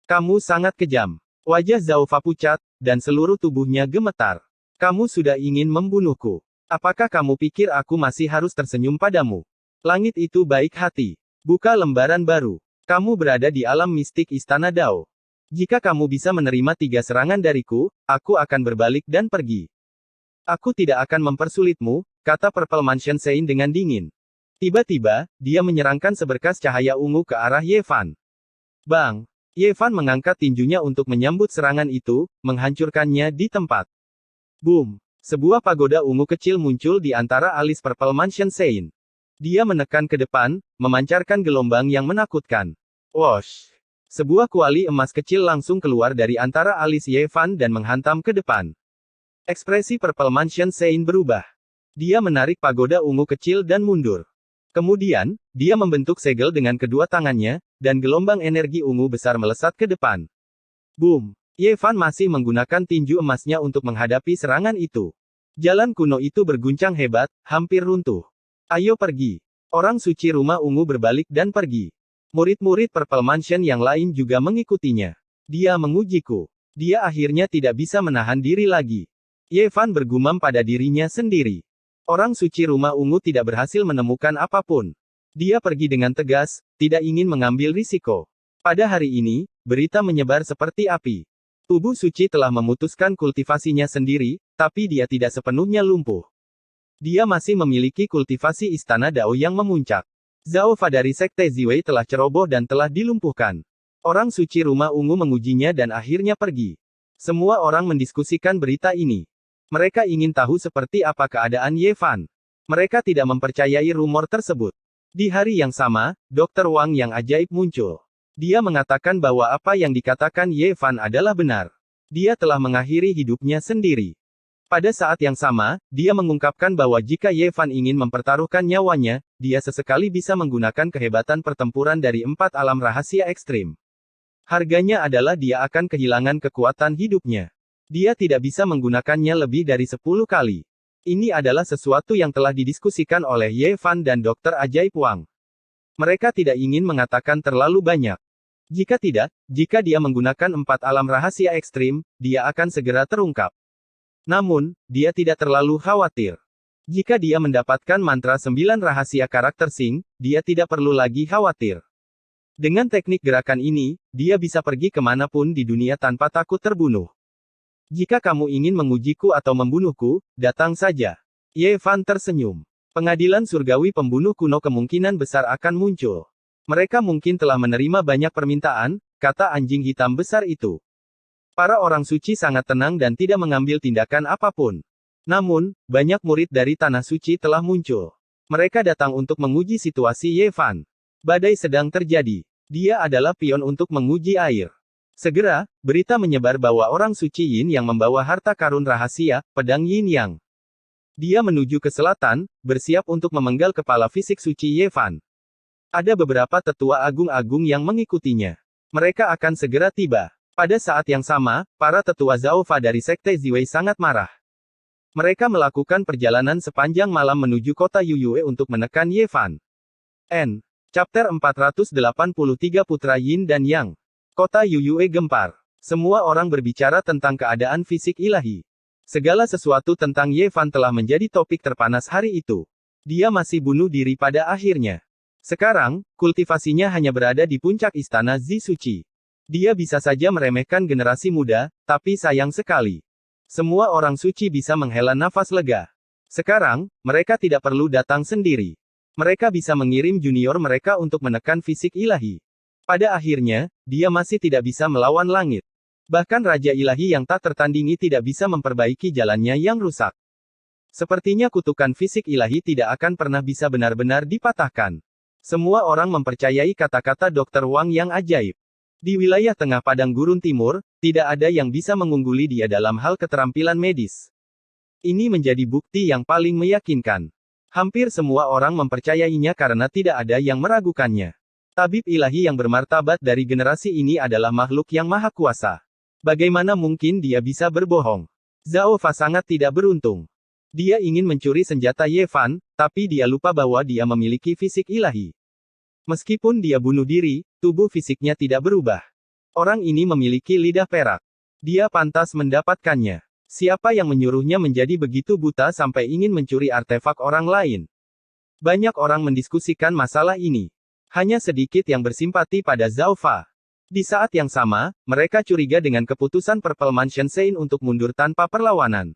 "Kamu sangat kejam." Wajah Zhao Fa pucat, dan seluruh tubuhnya gemetar. "Kamu sudah ingin membunuhku. Apakah kamu pikir aku masih harus tersenyum padamu?" Langit itu baik hati. "Buka lembaran baru. Kamu berada di alam mistik Istana Dao. Jika kamu bisa menerima 3 serangan dariku, aku akan berbalik dan pergi." "Aku tidak akan mempersulitmu," kata Purple Mansion Sein dengan dingin. Tiba-tiba, dia menyerangkan seberkas cahaya ungu ke arah Ye Fan. Bang! Ye Fan mengangkat tinjunya untuk menyambut serangan itu, menghancurkannya di tempat. Boom! Sebuah pagoda ungu kecil muncul di antara alis Purple Mansion Sein. Dia menekan ke depan, memancarkan gelombang yang menakutkan. Wosh! Sebuah kuali emas kecil langsung keluar dari antara alis Ye Fan dan menghantam ke depan. Ekspresi Purple Mansion Sein berubah. Dia menarik pagoda ungu kecil dan mundur. Kemudian, dia membentuk segel dengan kedua tangannya, dan gelombang energi ungu besar melesat ke depan. Boom! Ye Fan masih menggunakan tinju emasnya untuk menghadapi serangan itu. Jalan kuno itu berguncang hebat, hampir runtuh. "Ayo pergi." Orang suci rumah ungu berbalik dan pergi. Murid-murid Purple Mansion yang lain juga mengikutinya. "Dia mengujiku. Dia akhirnya tidak bisa menahan diri lagi." Ye Fan bergumam pada dirinya sendiri. Orang suci rumah ungu tidak berhasil menemukan apapun. Dia pergi dengan tegas, tidak ingin mengambil risiko. Pada hari ini, berita menyebar seperti api. Tubuh suci telah memutuskan kultivasinya sendiri, tapi dia tidak sepenuhnya lumpuh. Dia masih memiliki kultivasi Istana Dao yang memuncak. Zhao Fa dari Sekte Ziwei telah ceroboh dan telah dilumpuhkan. Orang suci rumah ungu mengujinya dan akhirnya pergi. Semua orang mendiskusikan berita ini. Mereka ingin tahu seperti apa keadaan Ye Fan. Mereka tidak mempercayai rumor tersebut. Di hari yang sama, Dr. Wang yang ajaib muncul. Dia mengatakan bahwa apa yang dikatakan Ye Fan adalah benar. Dia telah mengakhiri hidupnya sendiri. Pada saat yang sama, dia mengungkapkan bahwa jika Ye Fan ingin mempertaruhkan nyawanya, dia sesekali bisa menggunakan kehebatan pertempuran dari 4 alam rahasia ekstrim. Harganya adalah dia akan kehilangan kekuatan hidupnya. Dia tidak bisa menggunakannya lebih dari 10 kali. Ini adalah sesuatu yang telah didiskusikan oleh Ye Fan dan Dr. Ajaib Wang. Mereka tidak ingin mengatakan terlalu banyak. Jika tidak, jika dia menggunakan 4 alam rahasia ekstrim, dia akan segera terungkap. Namun, dia tidak terlalu khawatir. Jika dia mendapatkan mantra 9 rahasia karakter Sing, dia tidak perlu lagi khawatir. Dengan teknik gerakan ini, dia bisa pergi kemanapun di dunia tanpa takut terbunuh. "Jika kamu ingin mengujiku atau membunuhku, datang saja." Ye Fan tersenyum. Pengadilan surgawi pembunuh kuno kemungkinan besar akan muncul. Mereka mungkin telah menerima banyak permintaan, kata anjing hitam besar itu. Para orang suci sangat tenang dan tidak mengambil tindakan apapun. Namun, banyak murid dari Tanah Suci telah muncul. Mereka datang untuk menguji situasi Ye Fan. Badai sedang terjadi. Dia adalah pion untuk menguji air. Segera, berita menyebar bahwa orang suci Yin yang membawa harta karun rahasia, pedang Yin Yang. Dia menuju ke selatan, bersiap untuk memenggal kepala fisik suci Ye Fan. Ada beberapa tetua agung-agung yang mengikutinya. Mereka akan segera tiba. Pada saat yang sama, para tetua Zhao Fa dari Sekte Ziwei sangat marah. Mereka melakukan perjalanan sepanjang malam menuju kota Yuyue untuk menekan Ye Fan. Chapter 483 Putra Yin dan Yang. Kota Yuyue gempar. Semua orang berbicara tentang keadaan fisik ilahi. Segala sesuatu tentang Ye Fan telah menjadi topik terpanas hari itu. Dia masih bunuh diri pada akhirnya. Sekarang, kultivasinya hanya berada di puncak istana Zi Suci. Dia bisa saja meremehkan generasi muda, tapi sayang sekali. Semua orang suci bisa menghela nafas lega. Sekarang, mereka tidak perlu datang sendiri. Mereka bisa mengirim junior mereka untuk menekan fisik ilahi. Pada akhirnya, dia masih tidak bisa melawan langit. Bahkan Raja Ilahi yang tak tertandingi tidak bisa memperbaiki jalannya yang rusak. Sepertinya kutukan fisik ilahi tidak akan pernah bisa benar-benar dipatahkan. Semua orang mempercayai kata-kata Dr. Wang yang ajaib. Di wilayah tengah padang gurun timur, tidak ada yang bisa mengungguli dia dalam hal keterampilan medis. Ini menjadi bukti yang paling meyakinkan. Hampir semua orang mempercayainya karena tidak ada yang meragukannya. Tabib ilahi yang bermartabat dari generasi ini adalah makhluk yang maha kuasa. Bagaimana mungkin dia bisa berbohong? Zhao Fa sangat tidak beruntung. Dia ingin mencuri senjata Ye Fan, tapi dia lupa bahwa dia memiliki fisik ilahi. Meskipun dia bunuh diri, tubuh fisiknya tidak berubah. Orang ini memiliki lidah perak. Dia pantas mendapatkannya. Siapa yang menyuruhnya menjadi begitu buta sampai ingin mencuri artefak orang lain? Banyak orang mendiskusikan masalah ini. Hanya sedikit yang bersimpati pada Zhao Fa. Di saat yang sama, mereka curiga dengan keputusan Purple Mansion Sein untuk mundur tanpa perlawanan.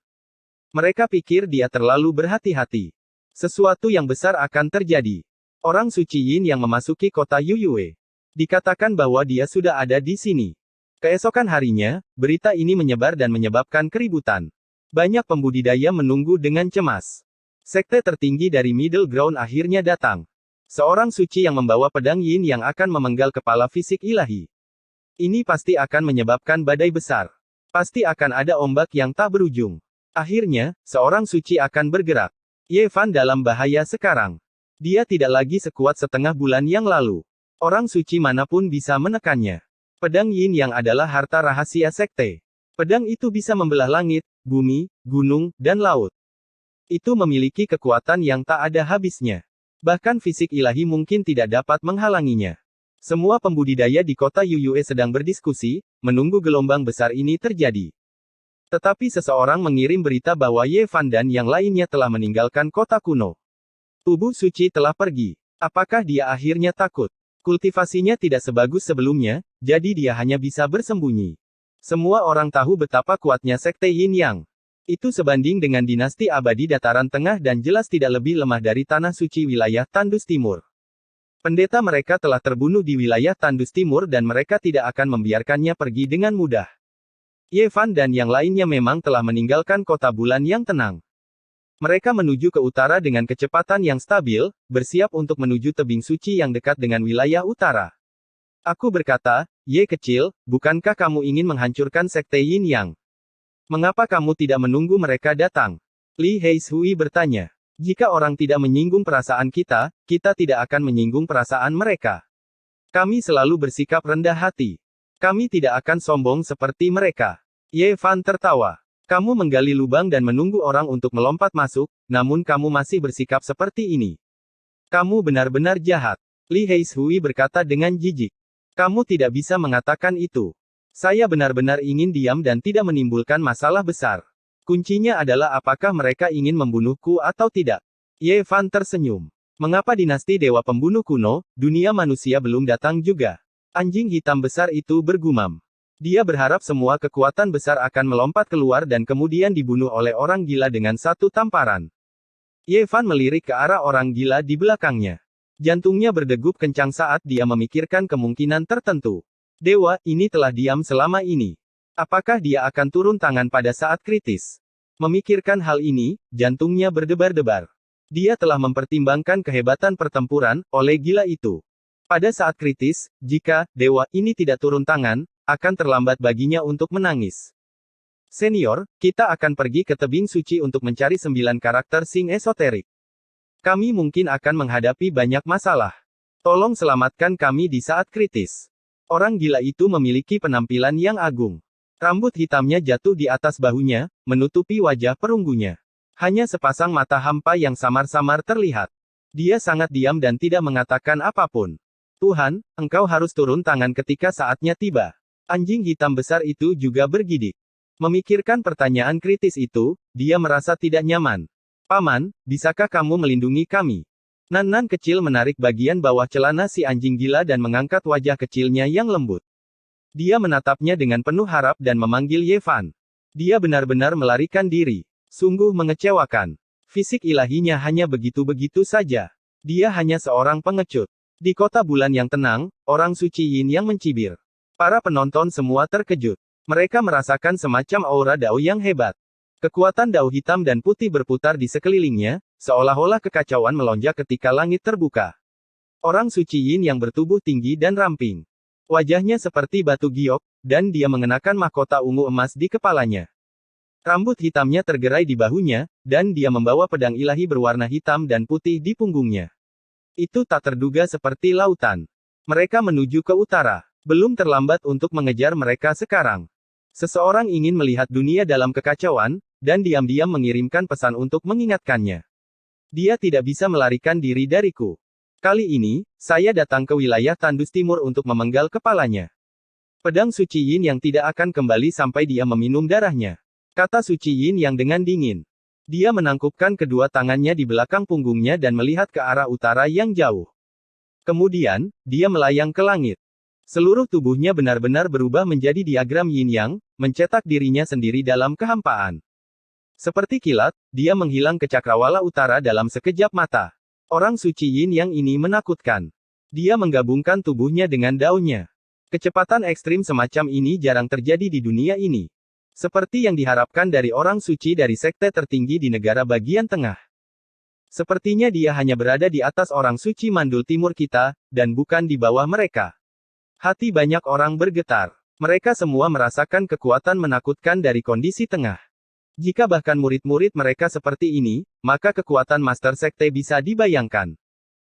Mereka pikir dia terlalu berhati-hati. Sesuatu yang besar akan terjadi. Orang suci Yin yang memasuki kota Yuyue. Dikatakan bahwa dia sudah ada di sini. Keesokan harinya, berita ini menyebar dan menyebabkan keributan. Banyak pembudidaya menunggu dengan cemas. Sekte tertinggi dari Middle Ground akhirnya datang. Seorang suci yang membawa pedang Yin yang akan memenggal kepala fisik ilahi. Ini pasti akan menyebabkan badai besar. Pasti akan ada ombak yang tak berujung. Akhirnya, seorang suci akan bergerak. Ye Fan dalam bahaya sekarang. Dia tidak lagi sekuat setengah bulan yang lalu. Orang suci manapun bisa menekannya. Pedang Yin yang adalah harta rahasia sekte. Pedang itu bisa membelah langit, bumi, gunung, dan laut. Itu memiliki kekuatan yang tak ada habisnya. Bahkan fisik ilahi mungkin tidak dapat menghalanginya. Semua pembudidaya di kota Yuyue sedang berdiskusi, menunggu gelombang besar ini terjadi. Tetapi seseorang mengirim berita bahwa Ye Fan dan yang lainnya telah meninggalkan kota kuno. Tubuh suci telah pergi. Apakah dia akhirnya takut? Kultivasinya tidak sebagus sebelumnya, jadi dia hanya bisa bersembunyi. Semua orang tahu betapa kuatnya Sekte Yin Yang. Itu sebanding dengan dinasti abadi dataran tengah dan jelas tidak lebih lemah dari tanah suci wilayah Tandus Timur. Pendeta mereka telah terbunuh di wilayah Tandus Timur dan mereka tidak akan membiarkannya pergi dengan mudah. Ye Fan dan yang lainnya memang telah meninggalkan kota bulan yang tenang. Mereka menuju ke utara dengan kecepatan yang stabil, bersiap untuk menuju tebing suci yang dekat dengan wilayah utara. Aku berkata, Ye kecil, bukankah kamu ingin menghancurkan Sekte Yin Yang? Mengapa kamu tidak menunggu mereka datang? Li Heishui bertanya. Jika orang tidak menyinggung perasaan kita, kita tidak akan menyinggung perasaan mereka. Kami selalu bersikap rendah hati. Kami tidak akan sombong seperti mereka. Ye Fan tertawa. Kamu menggali lubang dan menunggu orang untuk melompat masuk, namun kamu masih bersikap seperti ini. Kamu benar-benar jahat. Li Heishui berkata dengan jijik. Kamu tidak bisa mengatakan itu. Saya benar-benar ingin diam dan tidak menimbulkan masalah besar. Kuncinya adalah apakah mereka ingin membunuhku atau tidak. Ye Fan tersenyum. Mengapa dinasti Dewa Pembunuh kuno, dunia manusia belum datang juga? Anjing hitam besar itu bergumam. Dia berharap semua kekuatan besar akan melompat keluar dan kemudian dibunuh oleh orang gila dengan satu tamparan. Ye Fan melirik ke arah orang gila di belakangnya. Jantungnya berdegup kencang saat dia memikirkan kemungkinan tertentu. Dewa, ini telah diam selama ini. Apakah dia akan turun tangan pada saat kritis? Memikirkan hal ini, jantungnya berdebar-debar. Dia telah mempertimbangkan kehebatan pertempuran oleh gila itu. Pada saat kritis, jika dewa ini tidak turun tangan, akan terlambat baginya untuk menangis. Senior, kita akan pergi ke tebing suci untuk mencari 9 karakter sing esoterik. Kami mungkin akan menghadapi banyak masalah. Tolong selamatkan kami di saat kritis. Orang gila itu memiliki penampilan yang agung. Rambut hitamnya jatuh di atas bahunya, menutupi wajah perunggunya. Hanya sepasang mata hampa yang samar-samar terlihat. Dia sangat diam dan tidak mengatakan apapun. Tuhan, engkau harus turun tangan ketika saatnya tiba. Anjing hitam besar itu juga bergidik. Memikirkan pertanyaan kritis itu, dia merasa tidak nyaman. Paman, bisakah kamu melindungi kami? Nan-nan kecil menarik bagian bawah celana si anjing gila dan mengangkat wajah kecilnya yang lembut. Dia menatapnya dengan penuh harap dan memanggil Yevan. Dia benar-benar melarikan diri. Sungguh mengecewakan. Fisik ilahinya hanya begitu-begitu saja. Dia hanya seorang pengecut. Di kota bulan yang tenang, orang suci Yin yang mencibir. Para penonton semua terkejut. Mereka merasakan semacam aura dao yang hebat. Kekuatan dao hitam dan putih berputar di sekelilingnya, seolah-olah kekacauan melonjak ketika langit terbuka. Orang suci Yin yang bertubuh tinggi dan ramping. Wajahnya seperti batu giok, dan dia mengenakan mahkota ungu emas di kepalanya. Rambut hitamnya tergerai di bahunya, dan dia membawa pedang ilahi berwarna hitam dan putih di punggungnya. Itu tak terduga seperti lautan. Mereka menuju ke utara. Belum terlambat untuk mengejar mereka sekarang. Seseorang ingin melihat dunia dalam kekacauan, dan diam-diam mengirimkan pesan untuk mengingatkannya. Dia tidak bisa melarikan diri dariku. Kali ini, saya datang ke wilayah tandus timur untuk memenggal kepalanya. Pedang suci Yin yang tidak akan kembali sampai dia meminum darahnya. Kata suci Yin yang dengan dingin. Dia menangkupkan kedua tangannya di belakang punggungnya dan melihat ke arah utara yang jauh. Kemudian, dia melayang ke langit. Seluruh tubuhnya benar-benar berubah menjadi diagram yin-yang, mencetak dirinya sendiri dalam kehampaan. Seperti kilat, dia menghilang ke cakrawala utara dalam sekejap mata. Orang suci yin-yang ini menakutkan. Dia menggabungkan tubuhnya dengan daunnya. Kecepatan ekstrim semacam ini jarang terjadi di dunia ini. Seperti yang diharapkan dari orang suci dari sekte tertinggi di negara bagian tengah. Sepertinya dia hanya berada di atas orang suci mandul timur kita, dan bukan di bawah mereka. Hati banyak orang bergetar. Mereka semua merasakan kekuatan menakutkan dari kondisi tengah. Jika bahkan murid-murid mereka seperti ini, maka kekuatan Master Sekte bisa dibayangkan.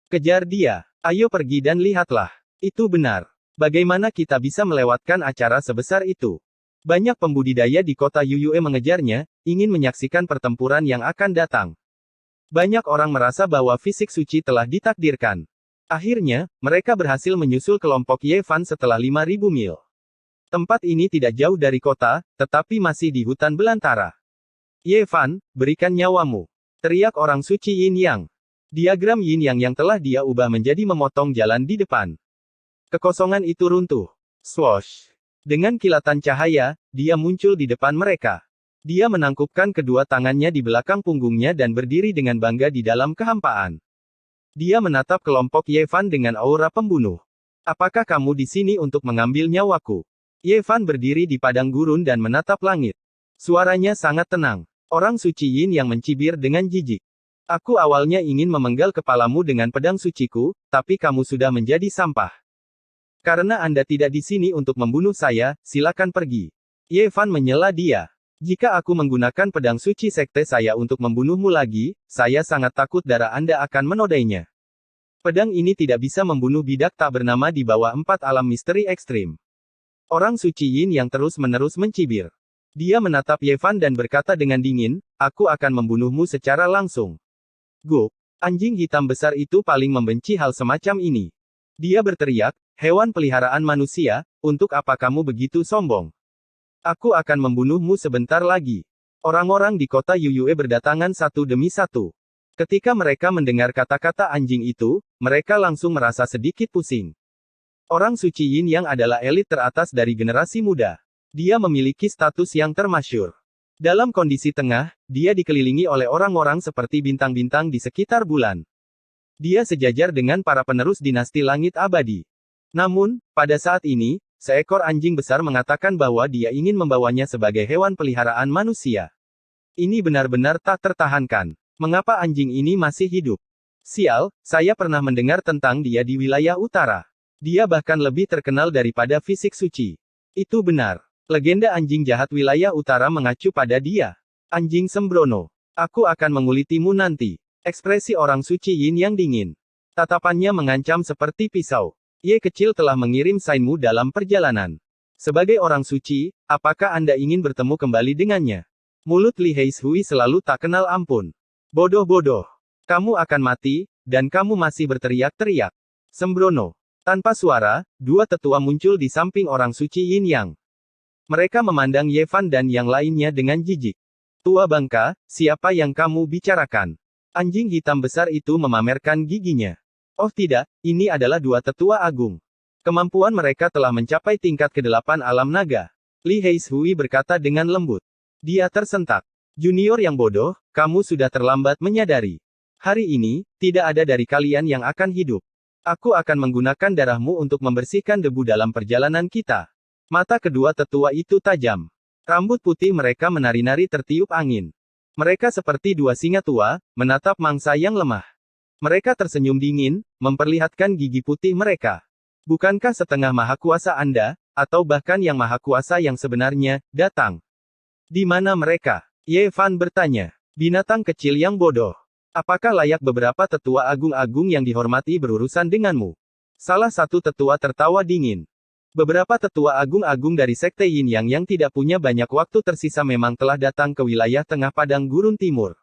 Kejar dia. Ayo pergi dan lihatlah. Itu benar. Bagaimana kita bisa melewatkan acara sebesar itu? Banyak pembudidaya di kota Yuyue mengejarnya, ingin menyaksikan pertempuran yang akan datang. Banyak orang merasa bahwa fisik suci telah ditakdirkan. Akhirnya, mereka berhasil menyusul kelompok Yevan setelah 5.000 mil. Tempat ini tidak jauh dari kota, tetapi masih di hutan belantara. Yevan, berikan nyawamu. Teriak orang suci Yin Yang. Diagram Yin Yang yang telah dia ubah menjadi memotong jalan di depan. Kekosongan itu runtuh. Swoosh. Dengan kilatan cahaya, dia muncul di depan mereka. Dia menangkupkan kedua tangannya di belakang punggungnya dan berdiri dengan bangga di dalam kehampaan. Dia menatap kelompok Yevan dengan aura pembunuh. Apakah kamu di sini untuk mengambil nyawaku? Yevan berdiri di padang gurun dan menatap langit. Suaranya sangat tenang. Orang suci Yin yang mencibir dengan jijik. Aku awalnya ingin memenggal kepalamu dengan pedang suciku, tapi kamu sudah menjadi sampah. Karena Anda tidak di sini untuk membunuh saya, silakan pergi. Yevan menyela dia. Jika aku menggunakan pedang suci sekte saya untuk membunuhmu lagi, saya sangat takut darah Anda akan menodainya. Pedang ini tidak bisa membunuh bidak tak bernama di bawah 4 alam misteri ekstrim. Orang suci Yin yang terus-menerus mencibir. Dia menatap Yevan dan berkata dengan dingin, aku akan membunuhmu secara langsung. Go! Anjing hitam besar itu paling membenci hal semacam ini. Dia berteriak, hewan peliharaan manusia, untuk apa kamu begitu sombong? Aku akan membunuhmu sebentar lagi. Orang-orang di kota Yuyue berdatangan satu demi satu. Ketika mereka mendengar kata-kata anjing itu, mereka langsung merasa sedikit pusing. Orang suci Yin yang adalah elit teratas dari generasi muda. Dia memiliki status yang termasyur. Dalam kondisi tengah, dia dikelilingi oleh orang-orang seperti bintang-bintang di sekitar bulan. Dia sejajar dengan para penerus dinasti langit abadi. Namun, pada saat ini, seekor anjing besar mengatakan bahwa dia ingin membawanya sebagai hewan peliharaan manusia. Ini benar-benar tak tertahankan. Mengapa anjing ini masih hidup? Sial, saya pernah mendengar tentang dia di wilayah utara. Dia bahkan lebih terkenal daripada fisik suci. Itu benar. Legenda anjing jahat wilayah utara mengacu pada dia. Anjing sembrono. Aku akan mengulitimu nanti. Ekspresi orang suci Yin yang dingin. Tatapannya mengancam seperti pisau. Ye kecil telah mengirim sainmu dalam perjalanan. Sebagai orang suci, apakah Anda ingin bertemu kembali dengannya? Mulut Li Heishui selalu tak kenal ampun. Bodoh-bodoh. Kamu akan mati, dan kamu masih berteriak-teriak. Sembrono. Tanpa suara, dua tetua muncul di samping orang suci Yin Yang. Mereka memandang Ye Fan dan yang lainnya dengan jijik. Tua bangka, siapa yang kamu bicarakan? Anjing hitam besar itu memamerkan giginya. Oh tidak, ini adalah dua tetua agung. Kemampuan mereka telah mencapai tingkat ke-8 alam naga. Li Heishui berkata dengan lembut. Dia tersentak. Junior yang bodoh, kamu sudah terlambat menyadari. Hari ini, tidak ada dari kalian yang akan hidup. Aku akan menggunakan darahmu untuk membersihkan debu dalam perjalanan kita. Mata kedua tetua itu tajam. Rambut putih mereka menari-nari tertiup angin. Mereka seperti dua singa tua, menatap mangsa yang lemah. Mereka tersenyum dingin, memperlihatkan gigi putih mereka. Bukankah setengah maha kuasa Anda, atau bahkan yang maha kuasa yang sebenarnya, datang? Di mana mereka? Ye Fan bertanya. Binatang kecil yang bodoh. Apakah layak beberapa tetua agung-agung yang dihormati berurusan denganmu? Salah satu tetua tertawa dingin. Beberapa tetua agung-agung dari Sekte Yin yang tidak punya banyak waktu tersisa memang telah datang ke wilayah tengah padang gurun timur.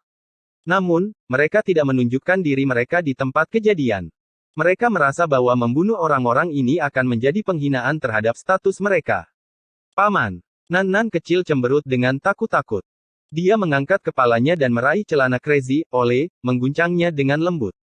Namun, mereka tidak menunjukkan diri mereka di tempat kejadian. Mereka merasa bahwa membunuh orang-orang ini akan menjadi penghinaan terhadap status mereka. Paman. Nan-nan kecil cemberut dengan takut-takut. Dia mengangkat kepalanya dan meraih celana Crazy Ole, mengguncangnya dengan lembut.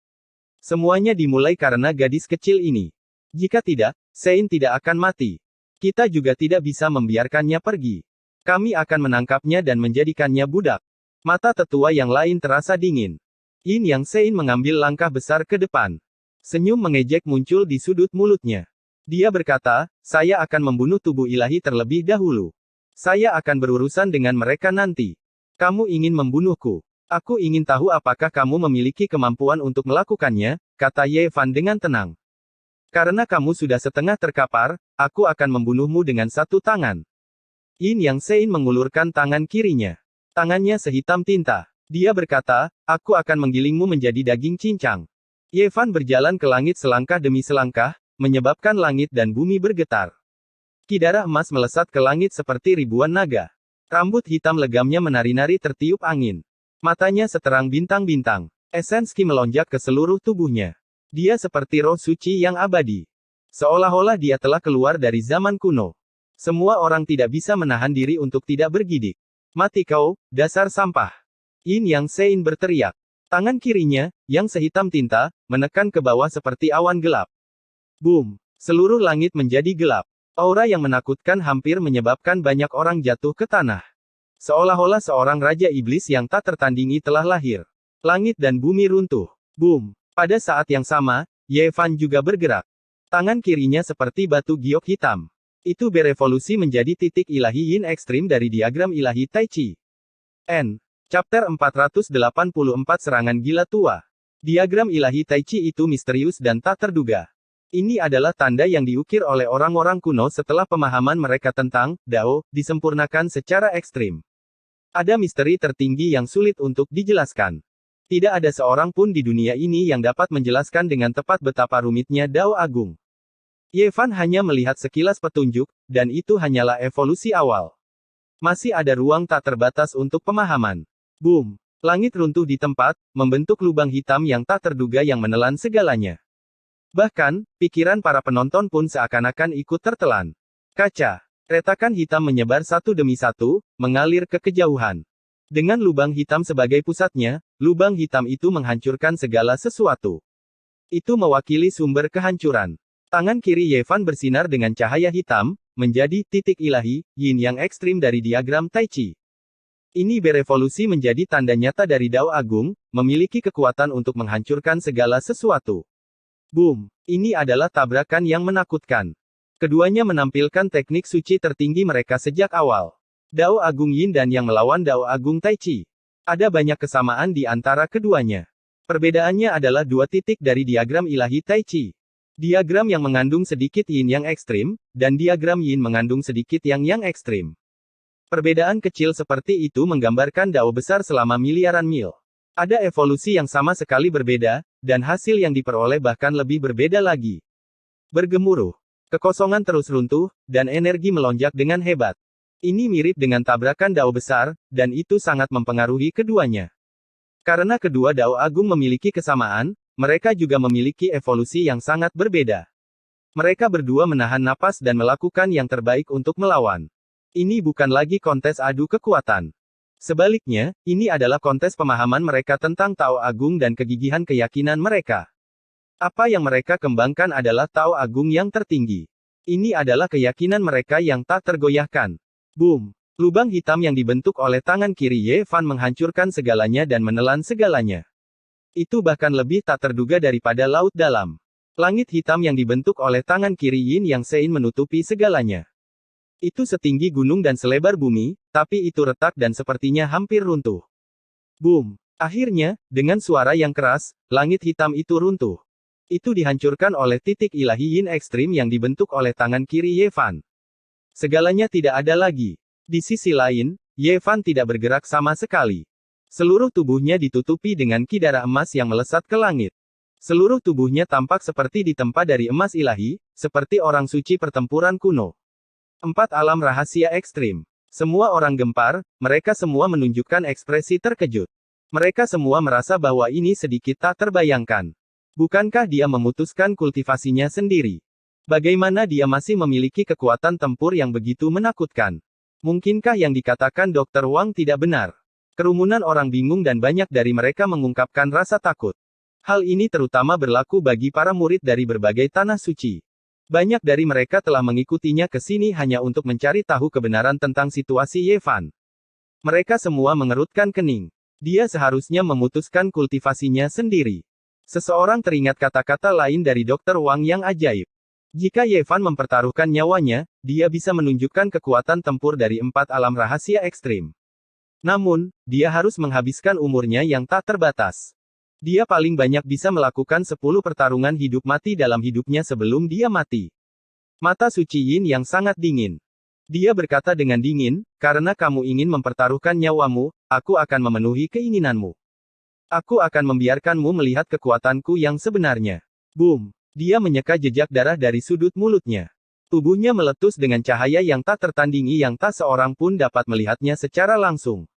Semuanya dimulai karena gadis kecil ini. Jika tidak, Sein tidak akan mati. Kita juga tidak bisa membiarkannya pergi. Kami akan menangkapnya dan menjadikannya budak. Mata tetua yang lain terasa dingin. Yin Yang Sein mengambil langkah besar ke depan. Senyum mengejek muncul di sudut mulutnya. Dia berkata, saya akan membunuh tubuh ilahi terlebih dahulu. Saya akan berurusan dengan mereka nanti. Kamu ingin membunuhku. Aku ingin tahu apakah kamu memiliki kemampuan untuk melakukannya, kata Ye Fan dengan tenang. Karena kamu sudah setengah terkapar, aku akan membunuhmu dengan satu tangan. Yin Yang Sein mengulurkan tangan kirinya. Tangannya sehitam tinta. Dia berkata, aku akan menggilingmu menjadi daging cincang. Ye Fan berjalan ke langit selangkah demi selangkah, menyebabkan langit dan bumi bergetar. Ki darah emas melesat ke langit seperti ribuan naga. Rambut hitam legamnya menari-nari tertiup angin. Matanya seterang bintang-bintang. Esens Ki melonjak ke seluruh tubuhnya. Dia seperti roh suci yang abadi. Seolah-olah dia telah keluar dari zaman kuno. Semua orang tidak bisa menahan diri untuk tidak bergidik. Mati kau, dasar sampah. Yin Yang Sein berteriak. Tangan kirinya, yang sehitam tinta, menekan ke bawah seperti awan gelap. Boom! Seluruh langit menjadi gelap. Aura yang menakutkan hampir menyebabkan banyak orang jatuh ke tanah. Seolah-olah seorang raja iblis yang tak tertandingi telah lahir. Langit dan bumi runtuh. Boom! Pada saat yang sama, Ye Fan juga bergerak. Tangan kirinya seperti batu giok hitam. Itu berevolusi menjadi titik ilahi Yin ekstrim dari diagram ilahi Tai Chi. N. Chapter 484 Serangan Gila Tua. Diagram ilahi Tai Chi itu misterius dan tak terduga. Ini adalah tanda yang diukir oleh orang-orang kuno setelah pemahaman mereka tentang Dao disempurnakan secara ekstrim. Ada misteri tertinggi yang sulit untuk dijelaskan. Tidak ada seorang pun di dunia ini yang dapat menjelaskan dengan tepat betapa rumitnya Dao Agung. Ye Fan hanya melihat sekilas petunjuk, dan itu hanyalah evolusi awal. Masih ada ruang tak terbatas untuk pemahaman. Boom! Langit runtuh di tempat, membentuk lubang hitam yang tak terduga yang menelan segalanya. Bahkan, pikiran para penonton pun seakan-akan ikut tertelan. Kaca. Retakan hitam menyebar satu demi satu, mengalir ke kejauhan. Dengan lubang hitam sebagai pusatnya, lubang hitam itu menghancurkan segala sesuatu. Itu mewakili sumber kehancuran. Tangan kiri Ye Fan bersinar dengan cahaya hitam, menjadi titik ilahi, Yin yang ekstrim dari diagram Tai Chi. Ini berevolusi menjadi tanda nyata dari Dao Agung, memiliki kekuatan untuk menghancurkan segala sesuatu. Boom! Ini adalah tabrakan yang menakutkan. Keduanya menampilkan teknik suci tertinggi mereka sejak awal. Dao Agung Yin dan yang melawan Dao Agung Tai Chi. Ada banyak kesamaan di antara keduanya. Perbedaannya adalah dua titik dari diagram ilahi Tai Chi. Diagram yang mengandung sedikit yin yang ekstrim, dan diagram yin mengandung sedikit yang ekstrim. Perbedaan kecil seperti itu menggambarkan dao besar selama miliaran mil. Ada evolusi yang sama sekali berbeda, dan hasil yang diperoleh bahkan lebih berbeda lagi. Bergemuruh. Kekosongan terus runtuh, dan energi melonjak dengan hebat. Ini mirip dengan tabrakan dao besar, dan itu sangat mempengaruhi keduanya. Karena kedua dao agung memiliki kesamaan, mereka juga memiliki evolusi yang sangat berbeda. Mereka berdua menahan napas dan melakukan yang terbaik untuk melawan. Ini bukan lagi kontes adu kekuatan. Sebaliknya, ini adalah kontes pemahaman mereka tentang Tao Agung dan kegigihan keyakinan mereka. Apa yang mereka kembangkan adalah Tao Agung yang tertinggi. Ini adalah keyakinan mereka yang tak tergoyahkan. Boom! Lubang hitam yang dibentuk oleh tangan kiri Ye Fan menghancurkan segalanya dan menelan segalanya. Itu bahkan lebih tak terduga daripada laut dalam. Langit hitam yang dibentuk oleh tangan kiri Yin Yang Sein menutupi segalanya. Itu setinggi gunung dan selebar bumi, tapi itu retak dan sepertinya hampir runtuh. Boom! Akhirnya, dengan suara yang keras, langit hitam itu runtuh. Itu dihancurkan oleh titik ilahi Yin ekstrim yang dibentuk oleh tangan kiri Ye Fan. Segalanya tidak ada lagi. Di sisi lain, Ye Fan tidak bergerak sama sekali. Seluruh tubuhnya ditutupi dengan kidara emas yang melesat ke langit. Seluruh tubuhnya tampak seperti ditempa dari emas ilahi, seperti orang suci pertempuran kuno. 4 alam rahasia ekstrim. Semua orang gempar, mereka semua menunjukkan ekspresi terkejut. Mereka semua merasa bahwa ini sedikit tak terbayangkan. Bukankah dia memutuskan kultivasinya sendiri? Bagaimana dia masih memiliki kekuatan tempur yang begitu menakutkan? Mungkinkah yang dikatakan Dr. Wang tidak benar? Kerumunan orang bingung dan banyak dari mereka mengungkapkan rasa takut. Hal ini terutama berlaku bagi para murid dari berbagai tanah suci. Banyak dari mereka telah mengikutinya ke sini hanya untuk mencari tahu kebenaran tentang situasi Ye Fan. Mereka semua mengerutkan kening. Dia seharusnya memutuskan kultivasinya sendiri. Seseorang teringat kata-kata lain dari Dr. Wang yang ajaib. Jika Ye Fan mempertaruhkan nyawanya, dia bisa menunjukkan kekuatan tempur dari 4 alam rahasia ekstrim. Namun, dia harus menghabiskan umurnya yang tak terbatas. Dia paling banyak bisa melakukan 10 pertarungan hidup mati dalam hidupnya sebelum dia mati. Mata suci Yin yang sangat dingin. Dia berkata dengan dingin, karena kamu ingin mempertaruhkan nyawamu, aku akan memenuhi keinginanmu. Aku akan membiarkanmu melihat kekuatanku yang sebenarnya. Boom! Dia menyeka jejak darah dari sudut mulutnya. Tubuhnya meletus dengan cahaya yang tak tertandingi yang tak seorang pun dapat melihatnya secara langsung.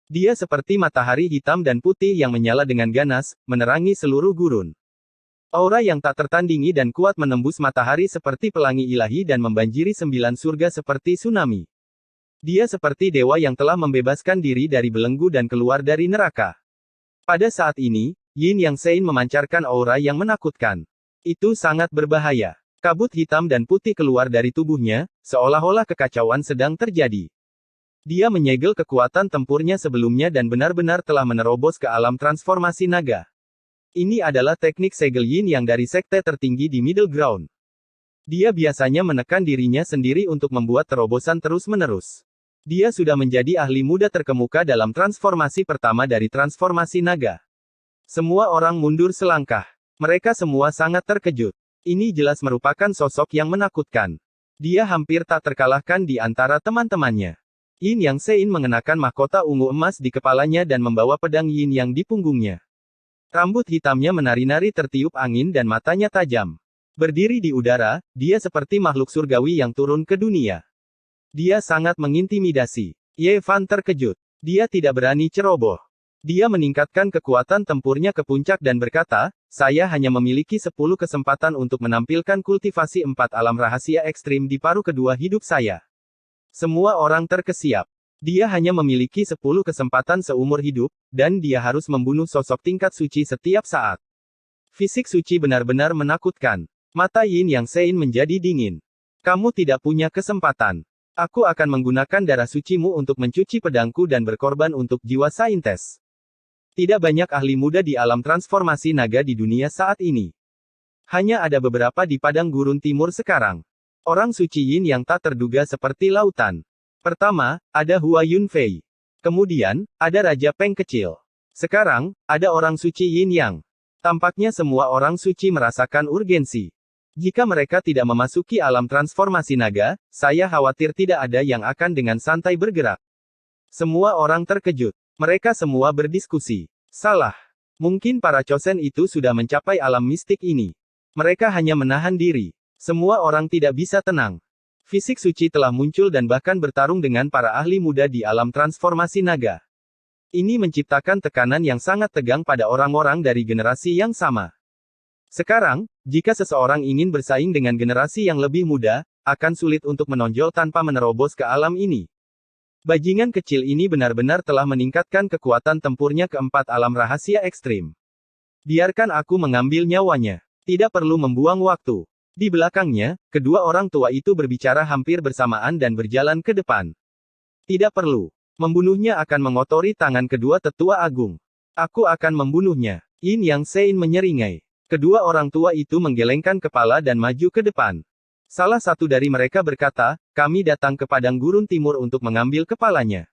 Dia seperti matahari hitam dan putih yang menyala dengan ganas, menerangi seluruh gurun. Aura yang tak tertandingi dan kuat menembus matahari seperti pelangi ilahi dan membanjiri 9 surga seperti tsunami. Dia seperti dewa yang telah membebaskan diri dari belenggu dan keluar dari neraka. Pada saat ini, Yin Yang Sein memancarkan aura yang menakutkan. Itu sangat berbahaya. Kabut hitam dan putih keluar dari tubuhnya, seolah-olah kekacauan sedang terjadi. Dia menyegel kekuatan tempurnya sebelumnya dan benar-benar telah menerobos ke alam transformasi naga. Ini adalah teknik segel Yin yang dari sekte tertinggi di Middle Ground. Dia biasanya menekan dirinya sendiri untuk membuat terobosan terus-menerus. Dia sudah menjadi ahli muda terkemuka dalam transformasi pertama dari transformasi naga. Semua orang mundur selangkah. Mereka semua sangat terkejut. Ini jelas merupakan sosok yang menakutkan. Dia hampir tak terkalahkan di antara teman-temannya. Yin Yang Sein mengenakan mahkota ungu emas di kepalanya dan membawa pedang Yin Yang di punggungnya. Rambut hitamnya menari-nari tertiup angin dan matanya tajam. Berdiri di udara, dia seperti makhluk surgawi yang turun ke dunia. Dia sangat mengintimidasi. Ye Fan terkejut. Dia tidak berani ceroboh. Dia meningkatkan kekuatan tempurnya ke puncak dan berkata, saya hanya memiliki 10 kesempatan untuk menampilkan kultivasi 4 alam rahasia ekstrim di paruh kedua hidup saya. Semua orang terkesiap. Dia hanya memiliki 10 kesempatan seumur hidup, dan dia harus membunuh sosok tingkat suci setiap saat. Fisik suci benar-benar menakutkan. Mata Yin Yang Sein menjadi dingin. Kamu tidak punya kesempatan. Aku akan menggunakan darah sucimu untuk mencuci pedangku dan berkorban untuk jiwa saintes. Tidak banyak ahli muda di alam transformasi naga di dunia saat ini. Hanya ada beberapa di padang gurun timur sekarang. Orang suci Yin yang tak terduga seperti lautan. Pertama, ada Hua Yunfei. Kemudian, ada Raja Peng kecil. Sekarang, ada orang suci Yin Yang. Tampaknya semua orang suci merasakan urgensi. Jika mereka tidak memasuki alam transformasi naga, saya khawatir tidak ada yang akan dengan santai bergerak. Semua orang terkejut. Mereka semua berdiskusi. Salah. Mungkin para Chosen itu sudah mencapai alam mistik ini. Mereka hanya menahan diri. Semua orang tidak bisa tenang. Fisik suci telah muncul dan bahkan bertarung dengan para ahli muda di alam transformasi naga. Ini menciptakan tekanan yang sangat tegang pada orang-orang dari generasi yang sama. Sekarang, jika seseorang ingin bersaing dengan generasi yang lebih muda, akan sulit untuk menonjol tanpa menerobos ke alam ini. Bajingan kecil ini benar-benar telah meningkatkan kekuatan tempurnya ke 4 alam rahasia ekstrim. Biarkan aku mengambil nyawanya. Tidak perlu membuang waktu. Di belakangnya, kedua orang tua itu berbicara hampir bersamaan dan berjalan ke depan. Tidak perlu. Membunuhnya akan mengotori tangan kedua tetua agung. Aku akan membunuhnya. Yin Yang Sein menyeringai. Kedua orang tua itu menggelengkan kepala dan maju ke depan. Salah satu dari mereka berkata, kami datang ke padang gurun timur untuk mengambil kepalanya.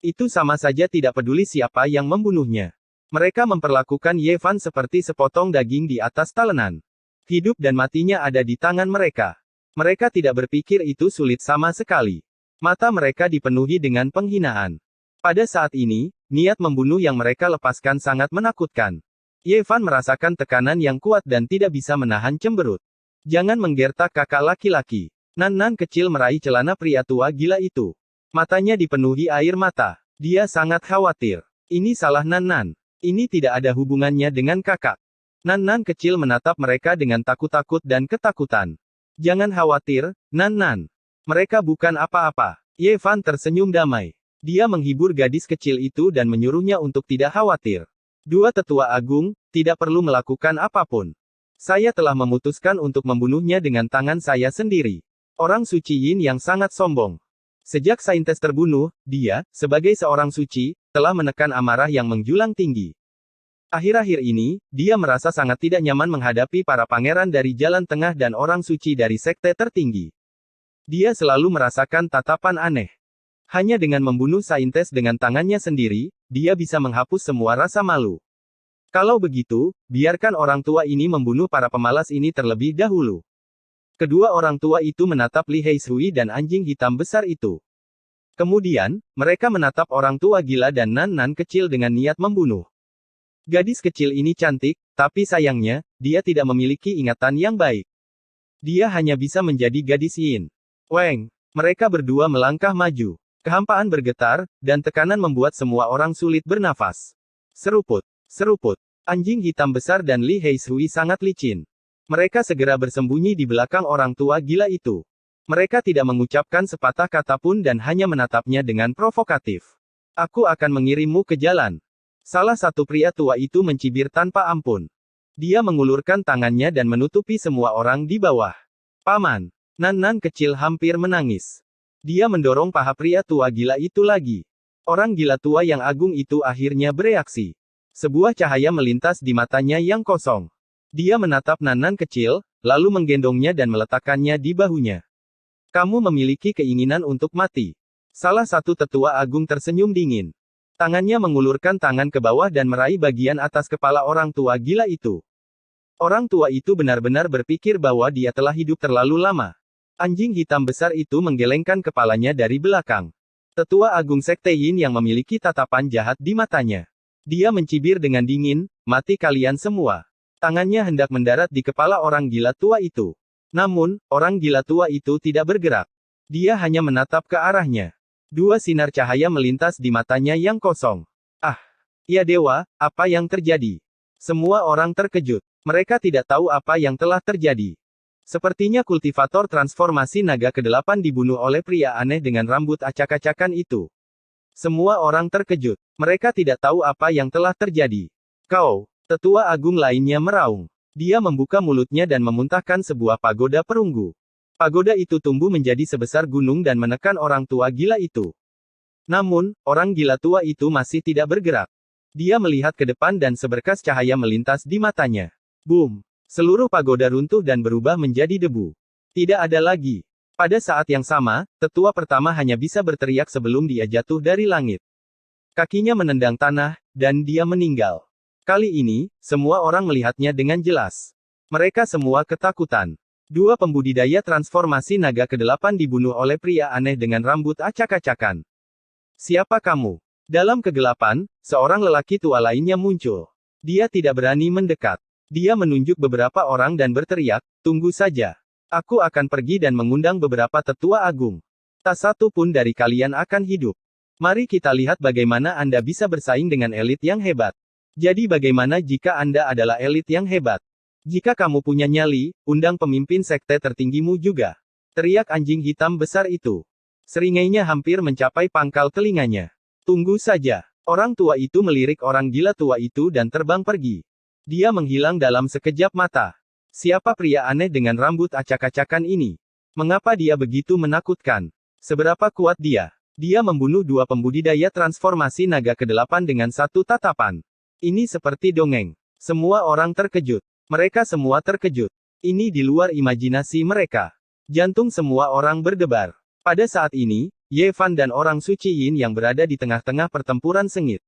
Itu sama saja tidak peduli siapa yang membunuhnya. Mereka memperlakukan Ye Fan seperti sepotong daging di atas talenan. Hidup dan matinya ada di tangan mereka. Mereka tidak berpikir itu sulit sama sekali. Mata mereka dipenuhi dengan penghinaan. Pada saat ini, niat membunuh yang mereka lepaskan sangat menakutkan. Ye Fan merasakan tekanan yang kuat dan tidak bisa menahan cemberut. Jangan menggertak kakak laki-laki. Nan kecil meraih celana pria tua gila itu. Matanya dipenuhi air mata. Dia sangat khawatir. Ini salah Nan. Ini tidak ada hubungannya dengan kakak. Nan kecil menatap mereka dengan takut-takut dan ketakutan. Jangan khawatir, Nan. Mereka bukan apa-apa. Ye Fan tersenyum damai. Dia menghibur gadis kecil itu dan menyuruhnya untuk tidak khawatir. Dua tetua agung, tidak perlu melakukan apapun. Saya telah memutuskan untuk membunuhnya dengan tangan saya sendiri. Orang suci Yin yang sangat sombong. Sejak saintes terbunuh, dia, sebagai seorang suci, telah menekan amarah yang menjulang tinggi. Akhir-akhir ini, dia merasa sangat tidak nyaman menghadapi para pangeran dari Jalan Tengah dan orang suci dari sekte tertinggi. Dia selalu merasakan tatapan aneh. Hanya dengan membunuh saintes dengan tangannya sendiri, dia bisa menghapus semua rasa malu. Kalau begitu, biarkan orang tua ini membunuh para pemalas ini terlebih dahulu. Kedua orang tua itu menatap Li Heishui dan anjing hitam besar itu. Kemudian, mereka menatap orang tua gila dan Nan kecil dengan niat membunuh. Gadis kecil ini cantik, tapi sayangnya, dia tidak memiliki ingatan yang baik. Dia hanya bisa menjadi gadis Yin. Weng, mereka berdua melangkah maju. Kehampaan bergetar, dan tekanan membuat semua orang sulit bernafas. Seruput. Anjing hitam besar dan Li Heishui sangat licin. Mereka segera bersembunyi di belakang orang tua gila itu. Mereka tidak mengucapkan sepatah kata pun dan hanya menatapnya dengan provokatif. Aku akan mengirimmu ke jalan. Salah satu pria tua itu mencibir tanpa ampun. Dia mengulurkan tangannya dan menutupi semua orang di bawah. Paman. Nan kecil hampir menangis. Dia mendorong paha pria tua gila itu lagi. Orang gila tua yang agung itu akhirnya bereaksi. Sebuah cahaya melintas di matanya yang kosong. Dia menatap Nan kecil, lalu menggendongnya dan meletakkannya di bahunya. Kamu memiliki keinginan untuk mati. Salah satu tetua agung tersenyum dingin. Tangannya mengulurkan tangan ke bawah dan meraih bagian atas kepala orang tua gila itu. Orang tua itu benar-benar berpikir bahwa dia telah hidup terlalu lama. Anjing hitam besar itu menggelengkan kepalanya dari belakang. Tetua agung sekte Yin yang memiliki tatapan jahat di matanya. Dia mencibir dengan dingin, mati kalian semua. Tangannya hendak mendarat di kepala orang gila tua itu. Namun, orang gila tua itu tidak bergerak. Dia hanya menatap ke arahnya. Dua sinar cahaya melintas di matanya yang kosong. Ah! Ya dewa, apa yang terjadi? Semua orang terkejut. Mereka tidak tahu apa yang telah terjadi. Sepertinya kultivator transformasi naga ke-8 dibunuh oleh pria aneh dengan rambut acak-acakan itu. Semua orang terkejut. Mereka tidak tahu apa yang telah terjadi. Kau, tetua agung lainnya meraung. Dia membuka mulutnya dan memuntahkan sebuah pagoda perunggu. Pagoda itu tumbuh menjadi sebesar gunung dan menekan orang tua gila itu. Namun, orang gila tua itu masih tidak bergerak. Dia melihat ke depan dan seberkas cahaya melintas di matanya. Boom! Seluruh pagoda runtuh dan berubah menjadi debu. Tidak ada lagi. Pada saat yang sama, tetua pertama hanya bisa berteriak sebelum dia jatuh dari langit. Kakinya menendang tanah, dan dia meninggal. Kali ini, semua orang melihatnya dengan jelas. Mereka semua ketakutan. Dua pembudidaya transformasi naga ke-8 dibunuh oleh pria aneh dengan rambut acak-acakan. Siapa kamu? Dalam kegelapan, seorang lelaki tua lainnya muncul. Dia tidak berani mendekat. Dia menunjuk beberapa orang dan berteriak, "Tunggu saja. Aku akan pergi dan mengundang beberapa tetua agung. Tak satu pun dari kalian akan hidup. Mari kita lihat bagaimana Anda bisa bersaing dengan elit yang hebat. Jadi bagaimana jika Anda adalah elit yang hebat? Jika kamu punya nyali, undang pemimpin sekte tertinggimu juga." Teriak anjing hitam besar itu. Seringainya hampir mencapai pangkal telinganya. "Tunggu saja." Orang tua itu melirik orang gila tua itu dan terbang pergi. Dia menghilang dalam sekejap mata. Siapa pria aneh dengan rambut acak-acakan ini? Mengapa dia begitu menakutkan? Seberapa kuat dia? Dia membunuh dua pembudidaya transformasi naga ke-8 dengan satu tatapan. Ini seperti dongeng. Semua orang terkejut. Mereka semua terkejut. Ini di luar imajinasi mereka. Jantung semua orang berdebar. Pada saat ini, Ye Fan dan orang suci Yin yang berada di tengah-tengah pertempuran sengit.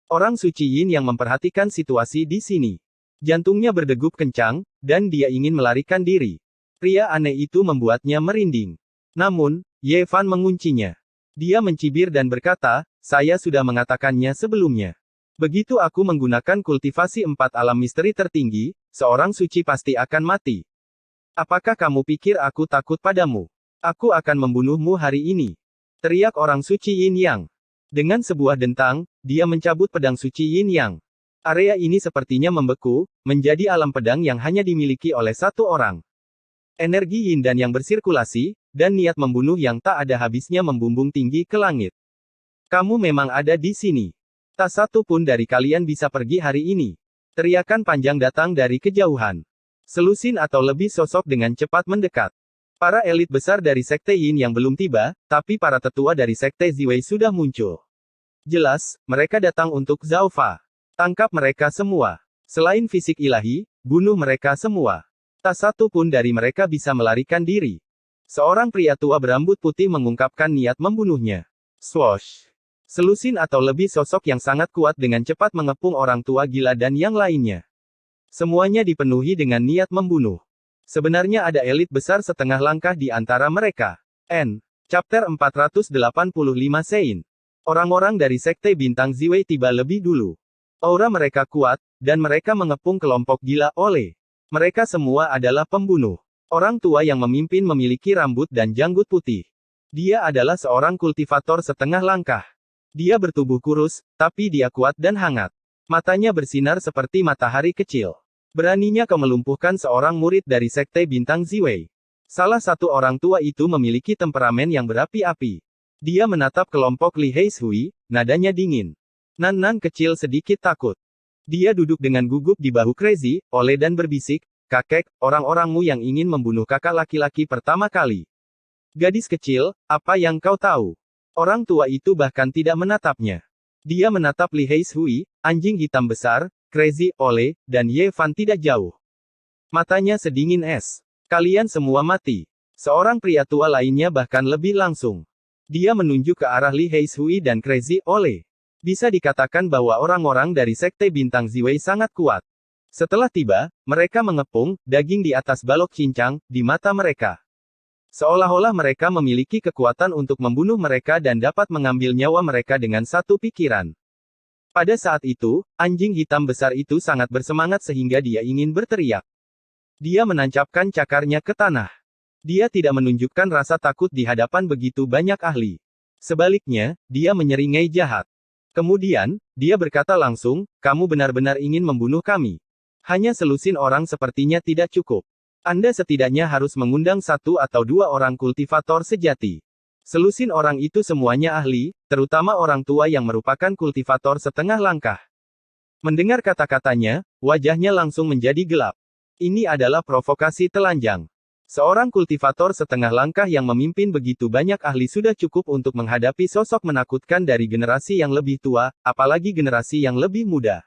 Orang suci Yin yang memperhatikan situasi di sini. Jantungnya berdegup kencang, dan dia ingin melarikan diri. Pria aneh itu membuatnya merinding. Namun, Ye Fan menguncinya. Dia mencibir dan berkata, "Saya sudah mengatakannya sebelumnya. Begitu aku menggunakan kultivasi 4 alam misteri tertinggi, seorang suci pasti akan mati. Apakah kamu pikir aku takut padamu? Aku akan membunuhmu hari ini." Teriak orang suci Yin Yang. Dengan sebuah dentang, dia mencabut pedang suci Yin Yang. Area ini sepertinya membeku, menjadi alam pedang yang hanya dimiliki oleh satu orang. Energi Yin dan yang bersirkulasi, dan niat membunuh yang tak ada habisnya membumbung tinggi ke langit. "Kamu memang ada di sini. Tak satu pun dari kalian bisa pergi hari ini." Teriakan panjang datang dari kejauhan. Selusin atau lebih sosok dengan cepat mendekat. Para elit besar dari Sekte Yin yang belum tiba, tapi para tetua dari Sekte Ziwei sudah muncul. Jelas, mereka datang untuk Zhao Fa. Tangkap mereka semua. Selain fisik ilahi, bunuh mereka semua. Tak satu pun dari mereka bisa melarikan diri. Seorang pria tua berambut putih mengungkapkan niat membunuhnya. Swoosh. Selusin atau lebih sosok yang sangat kuat dengan cepat mengepung orang tua gila dan yang lainnya. Semuanya dipenuhi dengan niat membunuh. Sebenarnya ada elit besar setengah langkah di antara mereka. Chapter 485 Sein. Orang-orang dari Sekte Bintang Ziwei tiba lebih dulu. Aura mereka kuat, dan mereka mengepung kelompok gila oleh. Mereka semua adalah pembunuh. Orang tua yang memimpin memiliki rambut dan janggut putih. Dia adalah seorang kultivator setengah langkah. Dia bertubuh kurus, tapi dia kuat dan hangat. Matanya bersinar seperti matahari kecil. Beraninya kau melumpuhkan seorang murid dari Sekte Bintang Ziwei. Salah satu orang tua itu memiliki temperamen yang berapi-api. Dia menatap kelompok Li Heishui, nadanya dingin. Nan kecil sedikit takut. Dia duduk dengan gugup di bahu Crazy, Ole dan berbisik, "Kakek, orang-orangmu yang ingin membunuh kakak laki-laki pertama kali." "Gadis kecil, apa yang kau tahu?" Orang tua itu bahkan tidak menatapnya. Dia menatap Li Heishui, anjing hitam besar, Crazy, Ole, dan Ye Fan tidak jauh. Matanya sedingin es. "Kalian semua mati." Seorang pria tua lainnya bahkan lebih langsung. Dia menunjuk ke arah Li Heishui dan Crazy, Ole. Bisa dikatakan bahwa orang-orang dari Sekte Bintang Ziwei sangat kuat. Setelah tiba, mereka mengepung daging di atas balok cincang di mata mereka. Seolah-olah mereka memiliki kekuatan untuk membunuh mereka dan dapat mengambil nyawa mereka dengan satu pikiran. Pada saat itu, anjing hitam besar itu sangat bersemangat sehingga dia ingin berteriak. Dia menancapkan cakarnya ke tanah. Dia tidak menunjukkan rasa takut di hadapan begitu banyak ahli. Sebaliknya, dia menyeringai jahat. Kemudian, dia berkata langsung, "Kamu benar-benar ingin membunuh kami. Hanya selusin orang sepertinya tidak cukup. Anda setidaknya harus mengundang satu atau dua orang kultivator sejati." Selusin orang itu semuanya ahli, terutama orang tua yang merupakan kultivator setengah langkah. Mendengar kata-katanya, wajahnya langsung menjadi gelap. Ini adalah provokasi telanjang. Seorang kultivator setengah langkah yang memimpin begitu banyak ahli sudah cukup untuk menghadapi sosok menakutkan dari generasi yang lebih tua, apalagi generasi yang lebih muda.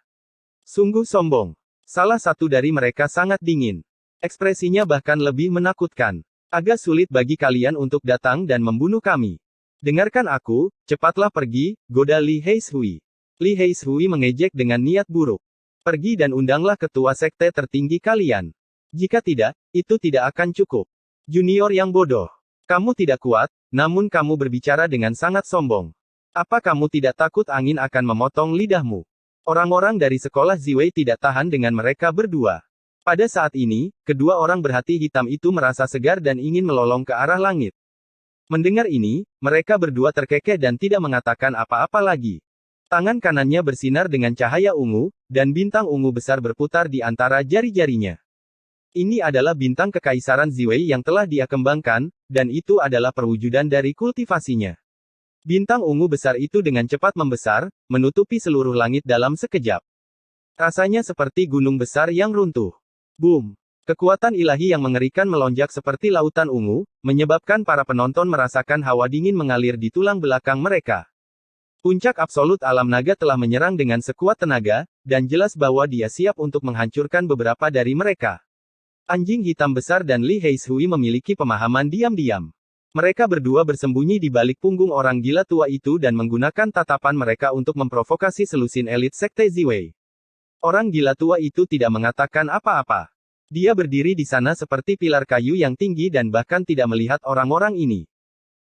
Sungguh sombong. Salah satu dari mereka sangat dingin. Ekspresinya bahkan lebih menakutkan. "Agak sulit bagi kalian untuk datang dan membunuh kami. Dengarkan aku, cepatlah pergi, goda Li Heishui. Li Heishui mengejek dengan niat buruk. Pergi dan undanglah ketua sekte tertinggi kalian. Jika tidak, itu tidak akan cukup. Junior yang bodoh. Kamu tidak kuat, namun kamu berbicara dengan sangat sombong. Apa kamu tidak takut angin akan memotong lidahmu? Orang-orang dari sekolah Ziwei tidak tahan dengan mereka berdua. Pada saat ini, kedua orang berhati hitam itu merasa segar dan ingin melolong ke arah langit. Mendengar ini, mereka berdua terkekeh dan tidak mengatakan apa-apa lagi. Tangan kanannya bersinar dengan cahaya ungu, dan bintang ungu besar berputar di antara jari-jarinya. Ini adalah bintang kekaisaran Ziwei yang telah dia kembangkan, dan itu adalah perwujudan dari kultivasinya. Bintang ungu besar itu dengan cepat membesar, menutupi seluruh langit dalam sekejap. Rasanya seperti gunung besar yang runtuh. Boom! Kekuatan ilahi yang mengerikan melonjak seperti lautan ungu, menyebabkan para penonton merasakan hawa dingin mengalir di tulang belakang mereka. Puncak absolut alam naga telah menyerang dengan sekuat tenaga, dan jelas bahwa dia siap untuk menghancurkan beberapa dari mereka. Anjing hitam besar dan Li Heishui memiliki pemahaman diam-diam. Mereka berdua bersembunyi di balik punggung orang gila tua itu dan menggunakan tatapan mereka untuk memprovokasi selusin elit sekte Ziwei. Orang gila tua itu tidak mengatakan apa-apa. Dia berdiri di sana seperti pilar kayu yang tinggi dan bahkan tidak melihat orang-orang ini.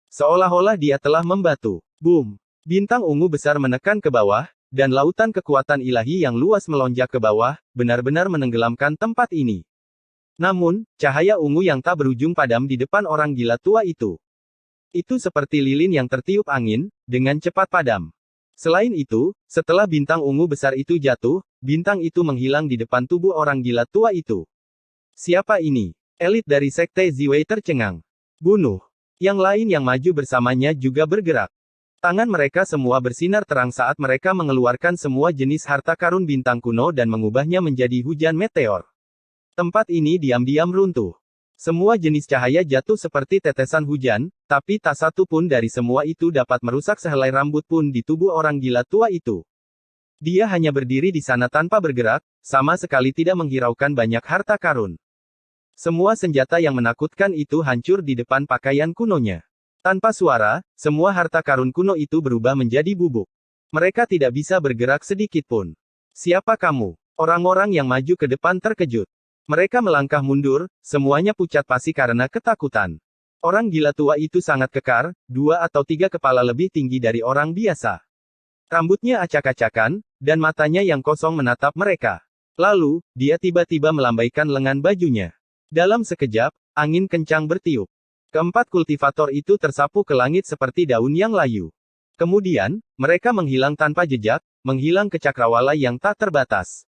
Seolah-olah dia telah membatu. Boom! Bintang ungu besar menekan ke bawah, dan lautan kekuatan ilahi yang luas melonjak ke bawah, benar-benar menenggelamkan tempat ini. Namun, cahaya ungu yang tak berujung padam di depan orang gila tua itu. Itu seperti lilin yang tertiup angin, dengan cepat padam. Selain itu, setelah bintang ungu besar itu jatuh, bintang itu menghilang di depan tubuh orang gila tua itu. Siapa ini? Elit dari sekte Ziwei tercengang. Bunuh. Yang lain yang maju bersamanya juga bergerak. Tangan mereka semua bersinar terang saat mereka mengeluarkan semua jenis harta karun bintang kuno dan mengubahnya menjadi hujan meteor. Tempat ini diam-diam runtuh. Semua jenis cahaya jatuh seperti tetesan hujan, tapi tak satu pun dari semua itu dapat merusak sehelai rambut pun di tubuh orang gila tua itu. Dia hanya berdiri di sana tanpa bergerak, sama sekali tidak menghiraukan banyak harta karun. Semua senjata yang menakutkan itu hancur di depan pakaian kunonya. Tanpa suara, semua harta karun kuno itu berubah menjadi bubuk. Mereka tidak bisa bergerak sedikit pun. Siapa kamu? Orang-orang yang maju ke depan terkejut. Mereka melangkah mundur, semuanya pucat pasi karena ketakutan. Orang gila tua itu sangat kekar, 2 atau 3 kepala lebih tinggi dari orang biasa. Rambutnya acak-acakan, dan matanya yang kosong menatap mereka. Lalu, dia tiba-tiba melambaikan lengan bajunya. Dalam sekejap, angin kencang bertiup. Keempat kultivator itu tersapu ke langit seperti daun yang layu. Kemudian, mereka menghilang tanpa jejak, menghilang ke cakrawala yang tak terbatas.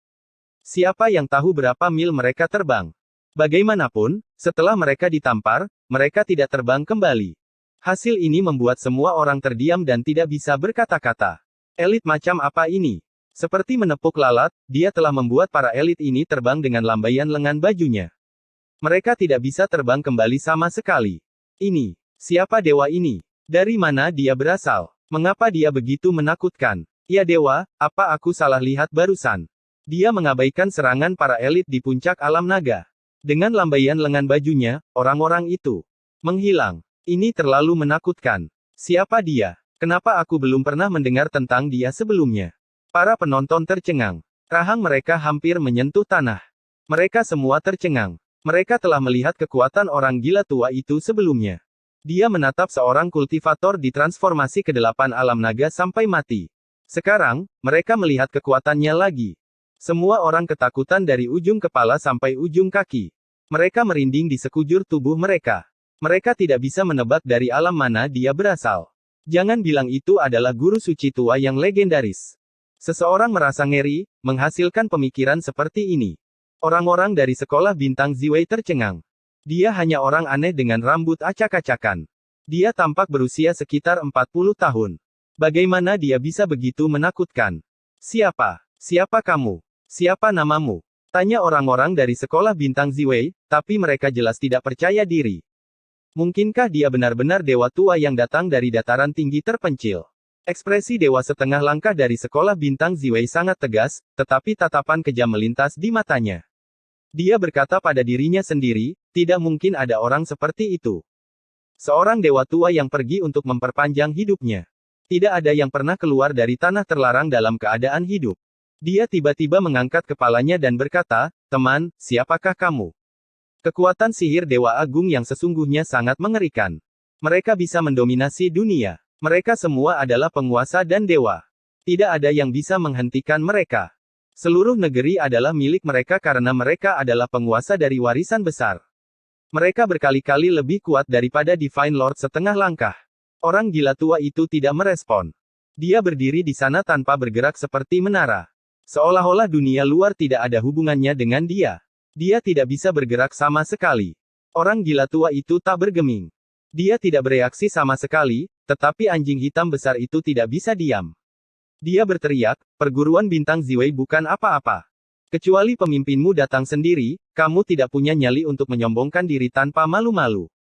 Siapa yang tahu berapa mil mereka terbang? Bagaimanapun, setelah mereka ditampar, mereka tidak terbang kembali. Hasil ini membuat semua orang terdiam dan tidak bisa berkata-kata. Elit macam apa ini? Seperti menepuk lalat, dia telah membuat para elit ini terbang dengan lambaian lengan bajunya. Mereka tidak bisa terbang kembali sama sekali. Ini, siapa dewa ini? Dari mana dia berasal? Mengapa dia begitu menakutkan? Ya dewa, apa aku salah lihat barusan? Dia mengabaikan serangan para elit di puncak alam naga. Dengan lambaian lengan bajunya, orang-orang itu menghilang. Ini terlalu menakutkan. Siapa dia? Kenapa aku belum pernah mendengar tentang dia sebelumnya? Para penonton tercengang. Rahang mereka hampir menyentuh tanah. Mereka semua tercengang. Mereka telah melihat kekuatan orang gila tua itu sebelumnya. Dia menatap seorang kultivator ditransformasi ke 8 alam naga sampai mati. Sekarang, mereka melihat kekuatannya lagi. Semua orang ketakutan dari ujung kepala sampai ujung kaki. Mereka merinding di sekujur tubuh mereka. Mereka tidak bisa menebak dari alam mana dia berasal. Jangan bilang itu adalah guru suci tua yang legendaris. Seseorang merasa ngeri, menghasilkan pemikiran seperti ini. Orang-orang dari sekolah bintang Ziwei tercengang. Dia hanya orang aneh dengan rambut acak-acakan. Dia tampak berusia sekitar 40 tahun. Bagaimana dia bisa begitu menakutkan? Siapa? Siapa kamu? Siapa namamu? Tanya orang-orang dari sekolah bintang Ziwei, tapi mereka jelas tidak percaya diri. Mungkinkah dia benar-benar dewa tua yang datang dari dataran tinggi terpencil? Ekspresi dewa setengah langkah dari sekolah bintang Ziwei sangat tegas, tetapi tatapan kejam melintas di matanya. Dia berkata pada dirinya sendiri, tidak mungkin ada orang seperti itu. Seorang dewa tua yang pergi untuk memperpanjang hidupnya. Tidak ada yang pernah keluar dari tanah terlarang dalam keadaan hidup. Dia tiba-tiba mengangkat kepalanya dan berkata, "Teman, siapakah kamu?" Kekuatan sihir Dewa Agung yang sesungguhnya sangat mengerikan. Mereka bisa mendominasi dunia. Mereka semua adalah penguasa dan dewa. Tidak ada yang bisa menghentikan mereka. Seluruh negeri adalah milik mereka karena mereka adalah penguasa dari warisan besar. Mereka berkali-kali lebih kuat daripada Divine Lord setengah langkah. Orang gila tua itu tidak merespon. Dia berdiri di sana tanpa bergerak seperti menara. Seolah-olah dunia luar tidak ada hubungannya dengan dia. Dia tidak bisa bergerak sama sekali. Orang gila tua itu tak bergeming. Dia tidak bereaksi sama sekali, tetapi anjing hitam besar itu tidak bisa diam. Dia berteriak, "Perguruan bintang Ziwei bukan apa-apa. Kecuali pemimpinmu datang sendiri, kamu tidak punya nyali untuk menyombongkan diri tanpa malu-malu."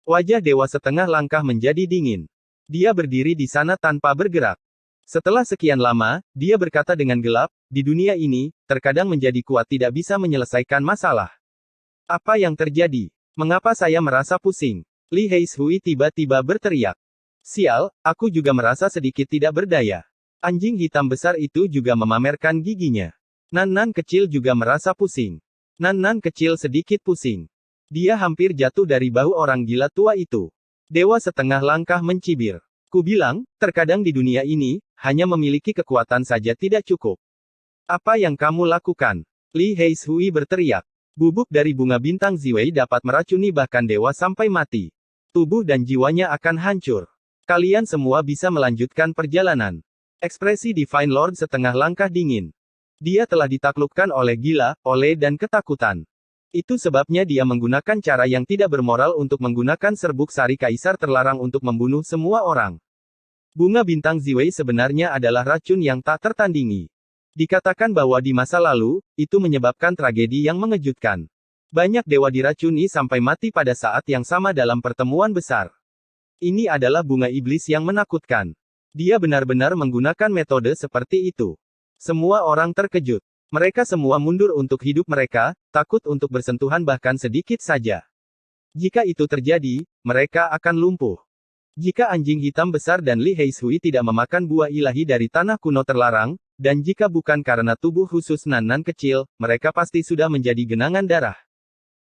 Wajah dewa setengah langkah menjadi dingin. Dia berdiri di sana tanpa bergerak. Setelah sekian lama, dia berkata dengan gelap, "Di dunia ini, terkadang menjadi kuat tidak bisa menyelesaikan masalah. Apa yang terjadi? Mengapa saya merasa pusing?" Li Heishui tiba-tiba berteriak. "Sial, aku juga merasa sedikit tidak berdaya." Anjing hitam besar itu juga memamerkan giginya. Nan-nan kecil juga merasa pusing. Nan-nan kecil sedikit pusing. Dia hampir jatuh dari bahu orang gila tua itu. Dewa setengah langkah mencibir. "Ku bilang, terkadang di dunia ini, hanya memiliki kekuatan saja tidak cukup. Apa yang kamu lakukan?" Li Heishui berteriak. "Bubuk dari bunga bintang Ziwei dapat meracuni bahkan dewa sampai mati. Tubuh dan jiwanya akan hancur. Kalian semua bisa melanjutkan perjalanan." Ekspresi Divine Lord setengah langkah dingin. Dia telah ditaklukkan oleh gila, oleh dan ketakutan. Itu sebabnya dia menggunakan cara yang tidak bermoral untuk menggunakan serbuk sari kaisar terlarang untuk membunuh semua orang. Bunga bintang Ziwei sebenarnya adalah racun yang tak tertandingi. Dikatakan bahwa di masa lalu, itu menyebabkan tragedi yang mengejutkan. Banyak dewa diracuni sampai mati pada saat yang sama dalam pertemuan besar. Ini adalah bunga iblis yang menakutkan. Dia benar-benar menggunakan metode seperti itu. Semua orang terkejut. Mereka semua mundur untuk hidup mereka, takut untuk bersentuhan bahkan sedikit saja. Jika itu terjadi, mereka akan lumpuh. Jika anjing hitam besar dan Li Heishui tidak memakan buah ilahi dari tanah kuno terlarang, dan jika bukan karena tubuh khusus Nan-nan kecil, mereka pasti sudah menjadi genangan darah.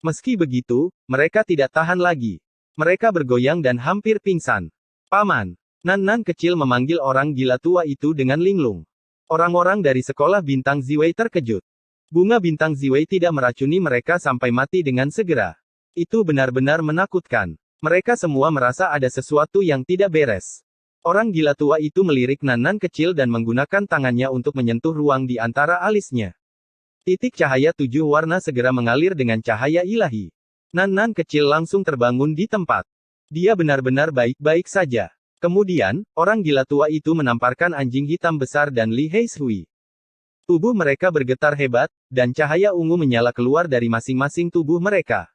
Meski begitu, mereka tidak tahan lagi. Mereka bergoyang dan hampir pingsan. "Paman." Nan-nan kecil memanggil orang gila tua itu dengan linglung. Orang-orang dari sekolah bintang Ziwei terkejut. Bunga bintang Ziwei tidak meracuni mereka sampai mati dengan segera. Itu benar-benar menakutkan. Mereka semua merasa ada sesuatu yang tidak beres. Orang gila tua itu melirik Nan-nan kecil dan menggunakan tangannya untuk menyentuh ruang di antara alisnya. Titik cahaya 7 warna segera mengalir dengan cahaya ilahi. Nan-nan kecil langsung terbangun di tempat. Dia benar-benar baik-baik saja. Kemudian, orang gila tua itu menamparkan anjing hitam besar dan Li Heishui. Tubuh mereka bergetar hebat, dan cahaya ungu menyala keluar dari masing-masing tubuh mereka.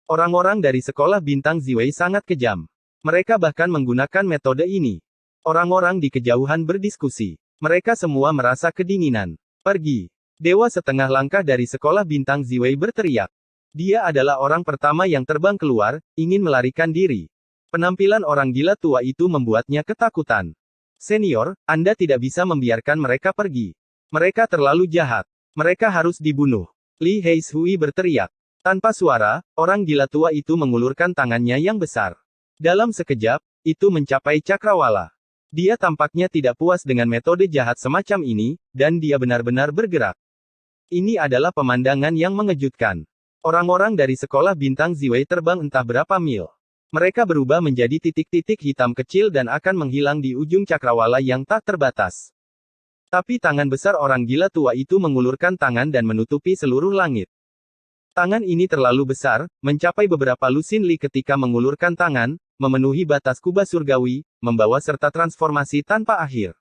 Orang-orang dari sekolah bintang Ziwei sangat kejam. Mereka bahkan menggunakan metode ini. Orang-orang di kejauhan berdiskusi. Mereka semua merasa kedinginan. "Pergi." Dewa setengah langkah dari sekolah bintang Ziwei berteriak. Dia adalah orang pertama yang terbang keluar, ingin melarikan diri. Penampilan orang gila tua itu membuatnya ketakutan. "Senior, Anda tidak bisa membiarkan mereka pergi. Mereka terlalu jahat. Mereka harus dibunuh." Li Heishui berteriak. Tanpa suara, orang gila tua itu mengulurkan tangannya yang besar. Dalam sekejap, itu mencapai cakrawala. Dia tampaknya tidak puas dengan metode jahat semacam ini, dan dia benar-benar bergerak. Ini adalah pemandangan yang mengejutkan. Orang-orang dari sekolah bintang Ziwei terbang entah berapa mil. Mereka berubah menjadi titik-titik hitam kecil dan akan menghilang di ujung cakrawala yang tak terbatas. Tapi tangan besar orang gila tua itu mengulurkan tangan dan menutupi seluruh langit. Tangan ini terlalu besar, mencapai beberapa lusin li ketika mengulurkan tangan, memenuhi batas kubah surgawi, membawa serta transformasi tanpa akhir.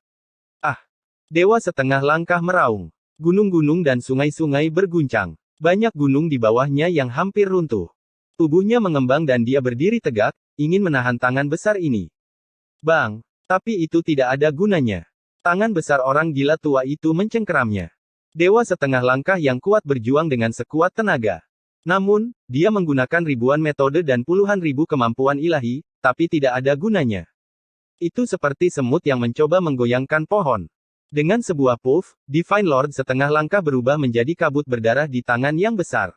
"Ah!" Dewa setengah langkah meraung. Gunung-gunung dan sungai-sungai berguncang. Banyak gunung di bawahnya yang hampir runtuh. Tubuhnya mengembang dan dia berdiri tegak, ingin menahan tangan besar ini. Bang! Tapi itu tidak ada gunanya. Tangan besar orang gila tua itu mencengkeramnya. Dewa setengah langkah yang kuat berjuang dengan sekuat tenaga. Namun, dia menggunakan ribuan metode dan puluhan ribu kemampuan ilahi, tapi tidak ada gunanya. Itu seperti semut yang mencoba menggoyangkan pohon. Dengan sebuah puff, Divine Lord setengah langkah berubah menjadi kabut berdarah di tangan yang besar.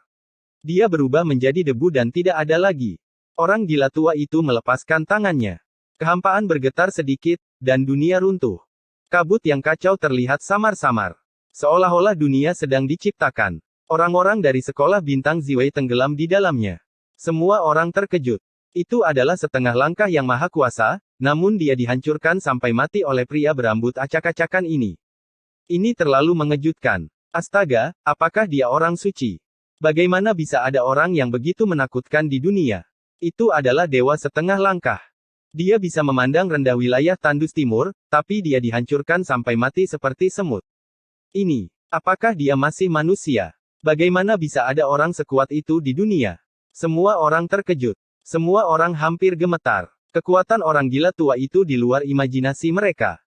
Dia berubah menjadi debu dan tidak ada lagi. Orang gila tua itu melepaskan tangannya. Kehampaan bergetar sedikit, dan dunia runtuh. Kabut yang kacau terlihat samar-samar. Seolah-olah dunia sedang diciptakan. Orang-orang dari sekolah bintang Ziwei tenggelam di dalamnya. Semua orang terkejut. Itu adalah setengah langkah yang maha kuasa, namun dia dihancurkan sampai mati oleh pria berambut acak-acakan ini. Ini terlalu mengejutkan. Astaga, apakah dia orang suci? Bagaimana bisa ada orang yang begitu menakutkan di dunia? Itu adalah dewa setengah langkah. Dia bisa memandang rendah wilayah tandus timur, tapi dia dihancurkan sampai mati seperti semut. Ini, apakah dia masih manusia? Bagaimana bisa ada orang sekuat itu di dunia? Semua orang terkejut. Semua orang hampir gemetar. Kekuatan orang gila tua itu di luar imajinasi mereka.